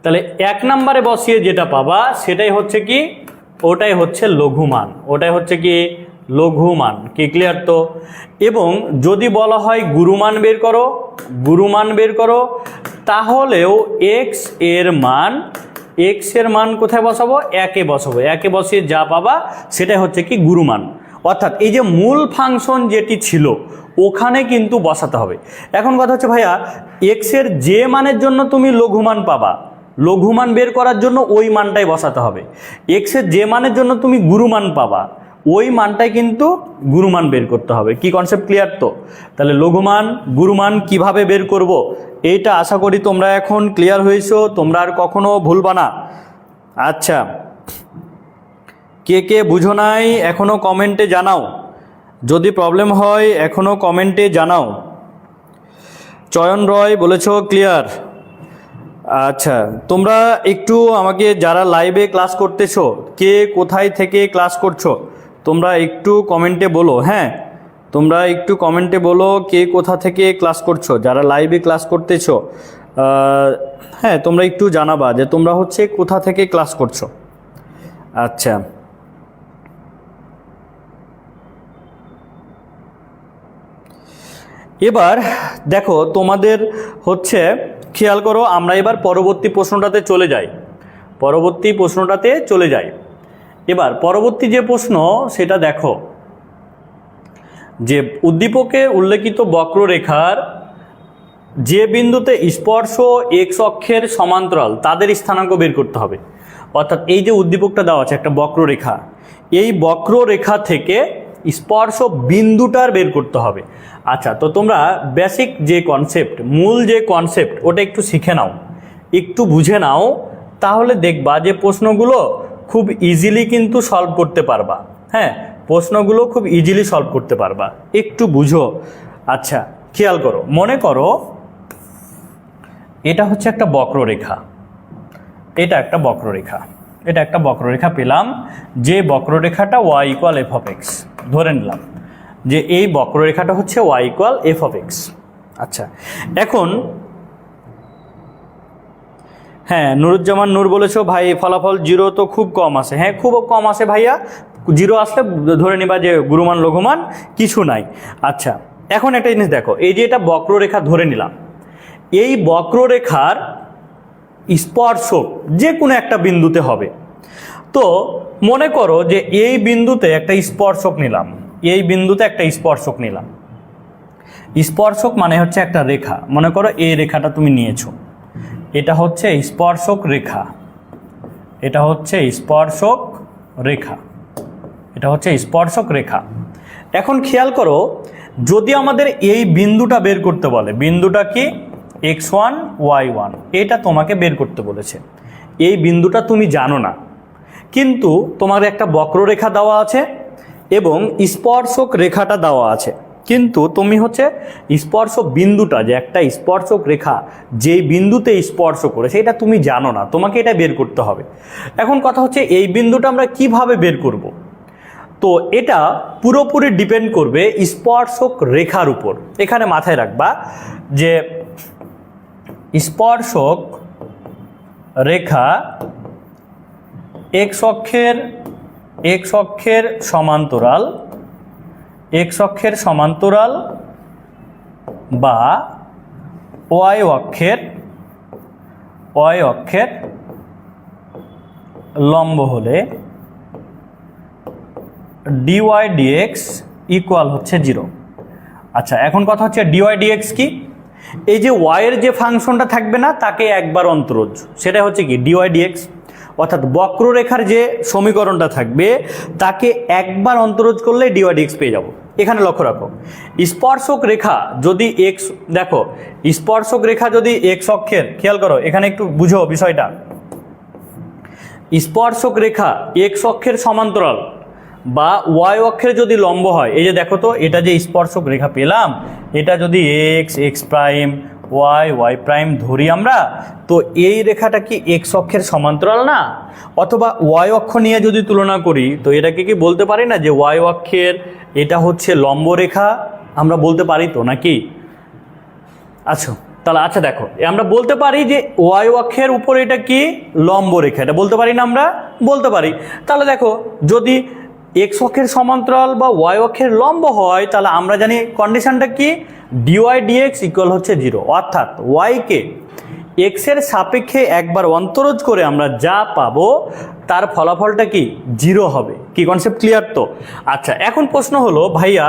তাহলে 1 নম্বরে বসিয়ে যেটা পাবা সেটাই হচ্ছে কি, ওটাই হচ্ছে লঘুমান, ওটাই হচ্ছে কি লঘুমান। কি ক্লিয়ার? তো এবং যদি বলা হয় গুরুমান বের করো, গুরুমান বের করো, তাহলেও এক্স এর মান কোথায় বসাবো, 1 বসাবো, 1 বসিয়ে যা পাবা সেটাই হচ্ছে কি গুরুমান। অর্থাৎ এই যে মূল ফাংশন যেটি ছিল ওখানে কিন্তু বসাতে হবে। এখন কথা হচ্ছে, ভাইয়া এক্স এর যে মানের জন্য তুমি লঘুমান পাবা, লঘুমান বের করার জন্য ওই মানটাই বসাতে হবে। এক্স এর যে মানের জন্য তুমি গুরুমান পাবা, ওই মানটাই কিন্তু গুরুমান বের করতে হবে। কি কনসেপ্ট ক্লিয়ার? তো তাহলে লঘুমান গুরুমান কিভাবে বের করব, এইটা আশা করি তোমরা এখন ক্লিয়ার হয়েছো, তোমরা আর কখনো ভুলবা না। আচ্ছা, কে কে বুঝো নাই এখনো কমেন্টে জানাও, যদি প্রবলেম হয় এখনো কমেন্টে জানাও। চয়ন রয় বলেছো ক্লিয়ার। আচ্ছা, তোমরা একটু আমাকে যারা লাইভে ক্লাস করতেছো, কে কোথায় থেকে ক্লাস করছো, তোমরা একটু কমেন্টে বলো। হ্যাঁ, তোমরা একটু কমেন্টে বলো কে কোথা থেকে ক্লাস করছো, যারা লাইভে ক্লাস করতেছো। হ্যাঁ, তোমরা একটু জানাবা যে তোমরা হচ্ছে কোথা থেকে ক্লাস করছো। আচ্ছা, এবার দেখো তোমাদের হচ্ছে খেয়াল করো, আমরা এবার পরবর্তী প্রশ্নটাতে চলে যাই, পরবর্তী প্রশ্নটাতে চলে যাই। এবার পরবর্তী যে প্রশ্ন সেটা দেখো, যে উদ্দীপকে উল্লেখিত বক্ররেখার যে বিন্দুতে স্পর্শ এক্স অক্ষের সমান্তরাল তাদের স্থানাঙ্ক বের করতে হবে। অর্থাৎ এই যে উদ্দীপকটা দেওয়া আছে একটা বক্ররেখা, এই বক্ররেখা থেকে স্পর্শ বিন্দুটার বের করতে হবে। আচ্ছা, তো তোমরা বেসিক যে কনসেপ্ট, মূল যে কনসেপ্ট ওটা একটু শিখে নাও, একটু বুঝে নাও, তাহলে দেখবা যে প্রশ্নগুলো খুব ইজিলি কিন্তু সলভ করতে পারবা। হ্যাঁ, প্রশ্নগুলো খুব ইজিলি সলভ করতে পারবা, একটু বুঝো। আচ্ছা, খেয়াল করো, মনে করো এটা হচ্ছে একটা বক্ররেখা, এটা একটা বক্ররেখা, এটা একটা বক্ররেখা পেলাম, যে বক্ররেখাটা y equal F of x, ধরে নিলাম যে এই বক্ররেখাটা হচ্ছে y equal F of x. আচ্ছা, এখন হ্যাঁ, নুরুজ্জামান নূর বলেছো ভাই ফলাফল 0 তো খুব কম আসে। হ্যাঁ, খুব কম আসে ভাইয়া, 0 আসলে ধরে নিবা যে গুরুমান লঘুমান কিছু নাই। আচ্ছা, এখন একটা জিনিস দেখো, এই যে এটা বক্ররেখা ধরে নিলাম, এই বক্ররেখার স্পর্শক যে কোনো একটা বিন্দুতে হবে। তো মনে করো যে এই বিন্দুতে একটা স্পর্শক নিলাম, এই বিন্দুতে একটা স্পর্শক নিলাম। স্পর্শক মানে হচ্ছে একটা রেখা, মনে করো এই রেখাটা তুমি নিয়েছো, এটা হচ্ছে স্পর্শক রেখা, এটা হচ্ছে স্পর্শক রেখা, এটা হচ্ছে স্পর্শক রেখা। এখন খেয়াল করো, যদি আমাদের এই বিন্দুটা বের করতে বলে, বিন্দুটা কি x1 y1, এটা তোমাকে বের করতে বলেছে। এই বিন্দুটা তুমি জানো না, কিন্তু তোমার একটা বক্ররেখা দেওয়া আছে এবং স্পর্শক রেখাটা দেওয়া আছে, কিন্তু তুমি হচ্ছে স্পর্শ বিন্দুটা যে একটা স্পর্শক রেখা যেই বিন্দুতে স্পর্শ করে সেটা তুমি জানো না, তোমাকে এটা বের করতে হবে। এখন কথা হচ্ছে এই বিন্দুটা আমরা কিভাবে বের করব? তো এটা পুরোপুরি ডিপেন্ড করবে স্পর্শক রেখার উপর। এখানে মাথায় রাখবা যে স্পর্শক রেখা x অক্ষের সমান্তরাল, x অক্ষের সমান্তরাল বা y অক্ষের লম্ব হলে dy dx ইকুয়াল হচ্ছে 0। আচ্ছা, এখন কথা হচ্ছে dy dx কি? এই যে y এর যে ফাংশনটা থাকবে না, তাকে একবার অন্তরজ, সেটা হচ্ছে কি dy dx। অর্থাৎ বক্ররেখার যে সমীকরণটা থাকবে তাকে একবার অন্তরজ করলে dy dx পেয়ে যাব। এখানে লক্ষ্য রাখো, স্পর্শক রেখা যদি x, দেখো স্পর্শক রেখা যদি x অক্ষের, খেয়াল করো এখানে একটু বুঝো বিষয়টা, স্পর্শক রেখা x অক্ষের সমান্তরাল বা y অক্ষের যদি লম্ব হয়, এই যে দেখো তো এটা যে স্পর্শক রেখা পেলাম, এটা যদি x প্রাইম y প্রাইম ধরি আমরা, তো এই রেখাটা কি x অক্ষের সমান্তরাল না? অথবা y অক্ষ নিয়ে যদি তুলনা করি, তো এটাকে কি বলতে পারি না যে y অক্ষের এটা হচ্ছে লম্ব রেখা? আমরা বলতে পারি তো, নাকি? আচ্ছা, তাহলে আচ্ছা দেখো, আমরা বলতে পারি যে y অক্ষের উপর এটা কি লম্ব রেখা, এটা বলতে পারি না? আমরা বলতে পারি। তাহলে দেখো, যদি x অক্ষের সমান্তরাল বা y অক্ষের লম্ব হয়, তাহলে আমরা জানি কন্ডিশনটা কি dy dx ইকুয়াল হচ্ছে 0। অর্থাৎ y কে x এর সাপেক্ষে একবার অন্তরজ করে আমরা যা পাবো তার ফলাফলটা কি 0 হবে। কি কনসেপ্ট ক্লিয়ার তো? আচ্ছা, এখন প্রশ্ন হলো ভাইয়া,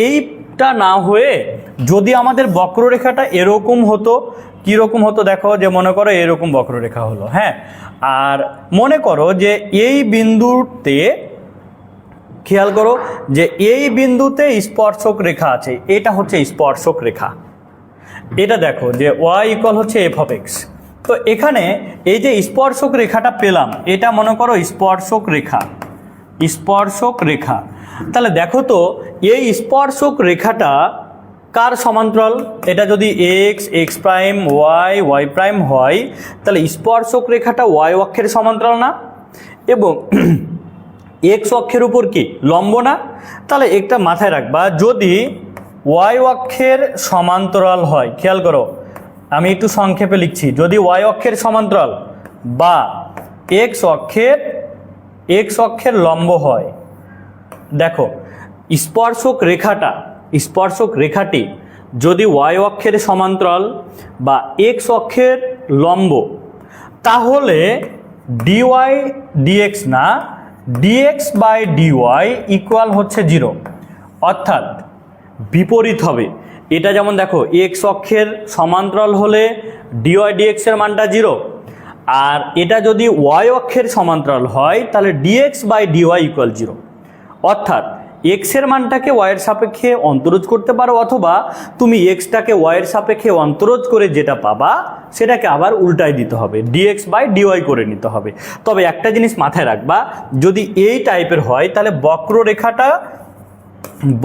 এইটা না হয়ে যদি আমাদের বক্ররেখাটা এরকম হতো, কীরকম হতো? দেখো, যে মনে করো এরকম বক্ররেখা হলো, হ্যাঁ, আর মনে করো যে এই বিন্দুতে, খেয়াল করো যে এই বিন্দুতে স্পর্শক রেখা আছে, এটা হচ্ছে স্পর্শক রেখা, এটা দেখো যে y ইকুয়াল হচ্ছে f অফ x। তো এখানে এই যে স্পর্শক রেখাটা পেলাম, এটা মনে করো স্পর্শক রেখা, স্পর্শক রেখা। তাহলে দেখো তো এই স্পর্শক রেখাটা কার সমান্তরাল? এটা যদি x প্রাইম y প্রাইম হয়, তাহলে স্পর্শক রেখাটা y অক্ষের সমান্তরাল না? এবং x অক্ষের উপর কি লম্ব না? তাহলে একটা মাথায় রাখবা, যদি y অক্ষের সমান্তরাল হয়, খেয়াল করো আমি একটু সংক্ষেপে লিখছি, যদি y অক্ষের সমান্তরাল বা x অক্ষের লম্ব হয়, দেখো স্পর্শক রেখাটি যদি y অক্ষের সমান্তরাল বা x অক্ষের লম্ব, তাহলে dy dx না, dx বাই dy ইকুয়াল হচ্ছে 0। অর্থাৎ বিপরীত হবে। এটা যেমন দেখো, x অক্ষের সমান্তরাল হলে dy dx এর মানটা 0, আর এটা যদি y অক্ষের সমান্তরাল হয় তাহলে dx বাই dy ইকুয়াল 0। অর্থাৎ x এর মানটাকে y এর সাপেক্ষে অন্তরজ করতে পারো, অথবা তুমি xটাকে y এর সাপেক্ষে অন্তরজ করে যেটা পাবা সেটাকে আবার উল্টাই দিতে হবে, dx বাই dy করে নিতে হবে। তবে একটা জিনিস মাথায় রাখবা, যদি এই টাইপের হয় তাহলে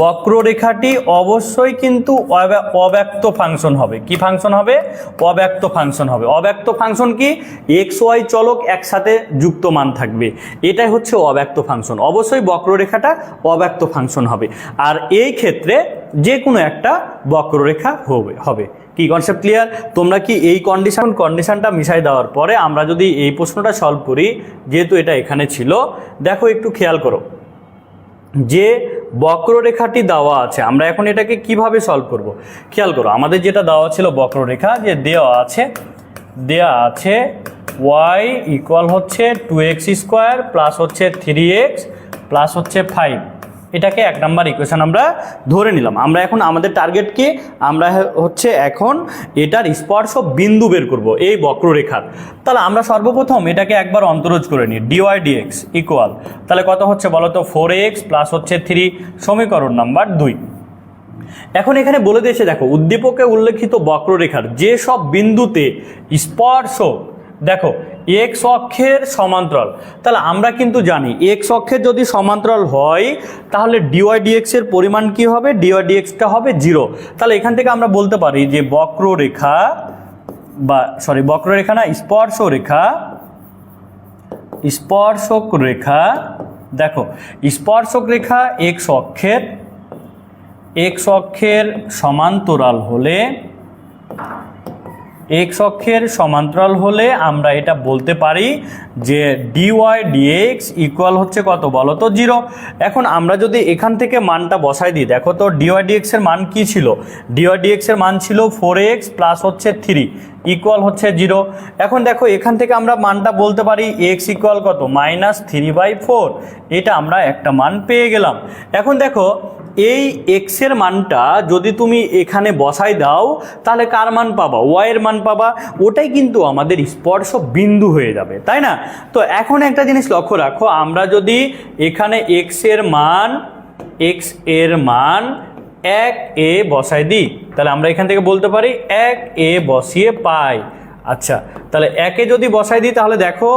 বক্ররেখাটি অবশ্যই কিন্তু অব্যক্ত ফাংশন হবে। কি ফাংশন হবে? অব্যক্ত ফাংশন হবে। অব্যক্ত ফাংশন কি? এক্স ওয়াই চলক একসাথে যুক্ত মান থাকবে, এটাই হচ্ছে অব্যক্ত ফাংশন। অবশ্যই বক্ররেখাটা অব্যক্ত ফাংশন হবে, আর এই ক্ষেত্রে যে কোনো একটা বক্ররেখা হবে। কি কনসেপ্ট ক্লিয়ার? তোমরা কি এই কন্ডিশনটা মিশাই দেওয়ার পরে আমরা যদি এই প্রশ্নটা সলভ করি, যেহেতু এটা এখানে ছিল, দেখো একটু খেয়াল করো যে বক্ররেখাটি দেওয়া আছে, আমরা এখন এটাকে কিভাবে সলভ করব। খেয়াল করো, আমাদের যেটা দেওয়া ছিল বক্ররেখা, যে দেওয়া আছে y ইকুয়াল হচ্ছে 2x স্কোয়ার প্লাস হচ্ছে 3x প্লাস হচ্ছে 5। এটাকে 1 নম্বর ইকুয়েশন আমরা ধরে নিলাম। আমরা এখন আমাদের টার্গেট কি, আমরা হচ্ছে এখন এটার স্পর্শ বিন্দু বের করব এই বক্ররেখার। তাহলে আমরা সর্বপ্রথম এটাকে একবার অন্তরজ করে নিই, dy dx ইকুয়াল, তাহলে কত হচ্ছে বলো তো, 4x প্লাস হচ্ছে 3, সমীকরণ নাম্বার 2। এখন এখানে বলে দিয়েছে, দেখো উদ্দীপকে উল্লেখিত বক্ররেখার যে সব বিন্দুতে স্পর্শক দেখো এক্স অক্ষের সমান্তরাল, তাহলে আমরা কিন্তু জানি এক্স অক্ষের যদি সমান্তরাল হয় তাহলে ডিওয়াই ডিএক্স এর পরিমাণ কি হবে, ডিওয়াই ডিএক্সটা হবে 0। তাহলে এখান থেকে আমরা বলতে পারি যে বক্ররেখা না, স্পর্শক রেখা, দেখো স্পর্শক রেখা এক্স অক্ষের সমান্তরাল হলে আমরা এটা বলতে পারি যে ডিওয়াই ডিএক্স ইকুয়াল হচ্ছে কত বলো তো, 0। এখন আমরা যদি এখান থেকে মানটা বসাই দিই, দেখো তো ডিওয়াই ডিএক্স এর মান কি ছিল, ডিওয়াই ডিএক্স এর মান ছিল 4x প্লাস হচ্ছে 3 ইকুয়াল হচ্ছে 0। এখন দেখো এখান থেকে আমরা মানটা বলতে পারি x ইকুয়াল কত, -3/4। এটা আমরা একটা মান পেয়ে গেলাম। এখন দেখো এই x এর মানটা যদি তুমি এখানে বসাই দাও তাহলে কার মান পাবা, y এর মান পাবা, ওটাই কিন্তু আমাদের স্পর্শ বিন্দু হয়ে যাবে, তাই না? তো এখন একটা জিনিস লক্ষ্য রাখো, আমরা যদি এখানে x এর মান 1a বসাই দিই, তাহলে আমরা এখান থেকে বলতে পারি 1a বসিয়ে পাই। আচ্ছা, তাহলে 1 যদি বসাই দিই তাহলে দেখো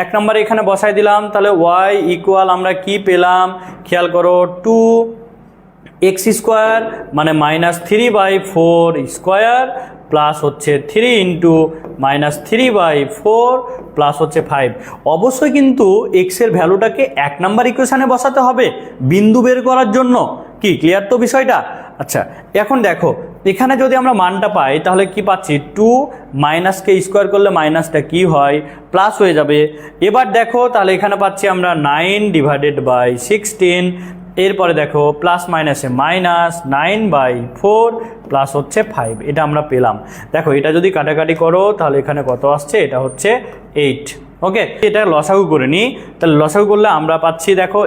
1 নম্বরে এখানে বসাই দিলাম, তাহলে y ইকুয়াল আমরা কি পেলাম, খেয়াল করো 2x স্কোয়ার মানে -3/4 স্কোয়ার প্লাস হচ্ছে 3 ইন্টু -3/4 প্লাস হচ্ছে 5। অবশ্যই কিন্তু x এর ভ্যালুটাকে 1 নাম্বার ইকুয়েশানে বসাতে হবে বিন্দু বের করার জন্য। কি ক্লিয়ার তো বিষয়টা? আচ্ছা, এখন দেখো এখানে যদি আমরা মানটা পাই তাহলে কি পাচ্ছি, 2 মাইনাসকে স্কোয়ার করলে মাইনাসটা কি হয়, প্লাস হয়ে যাবে। এবার দেখো তাহলে এখানে পাচ্ছি আমরা 9/16, এরপরে দেখো প্লাস মাইনাসে -9/4 প্লাস হচ্ছে 5, এটা আমরা পেলাম। দেখো এটা যদি কাটাকাটি করো তাহলে এখানে কত আসছে, এটা হচ্ছে 8। ওকে, এটা লসাগু করে নিই, তাহলে লসাগু করলে আমরা পাচ্ছি দেখো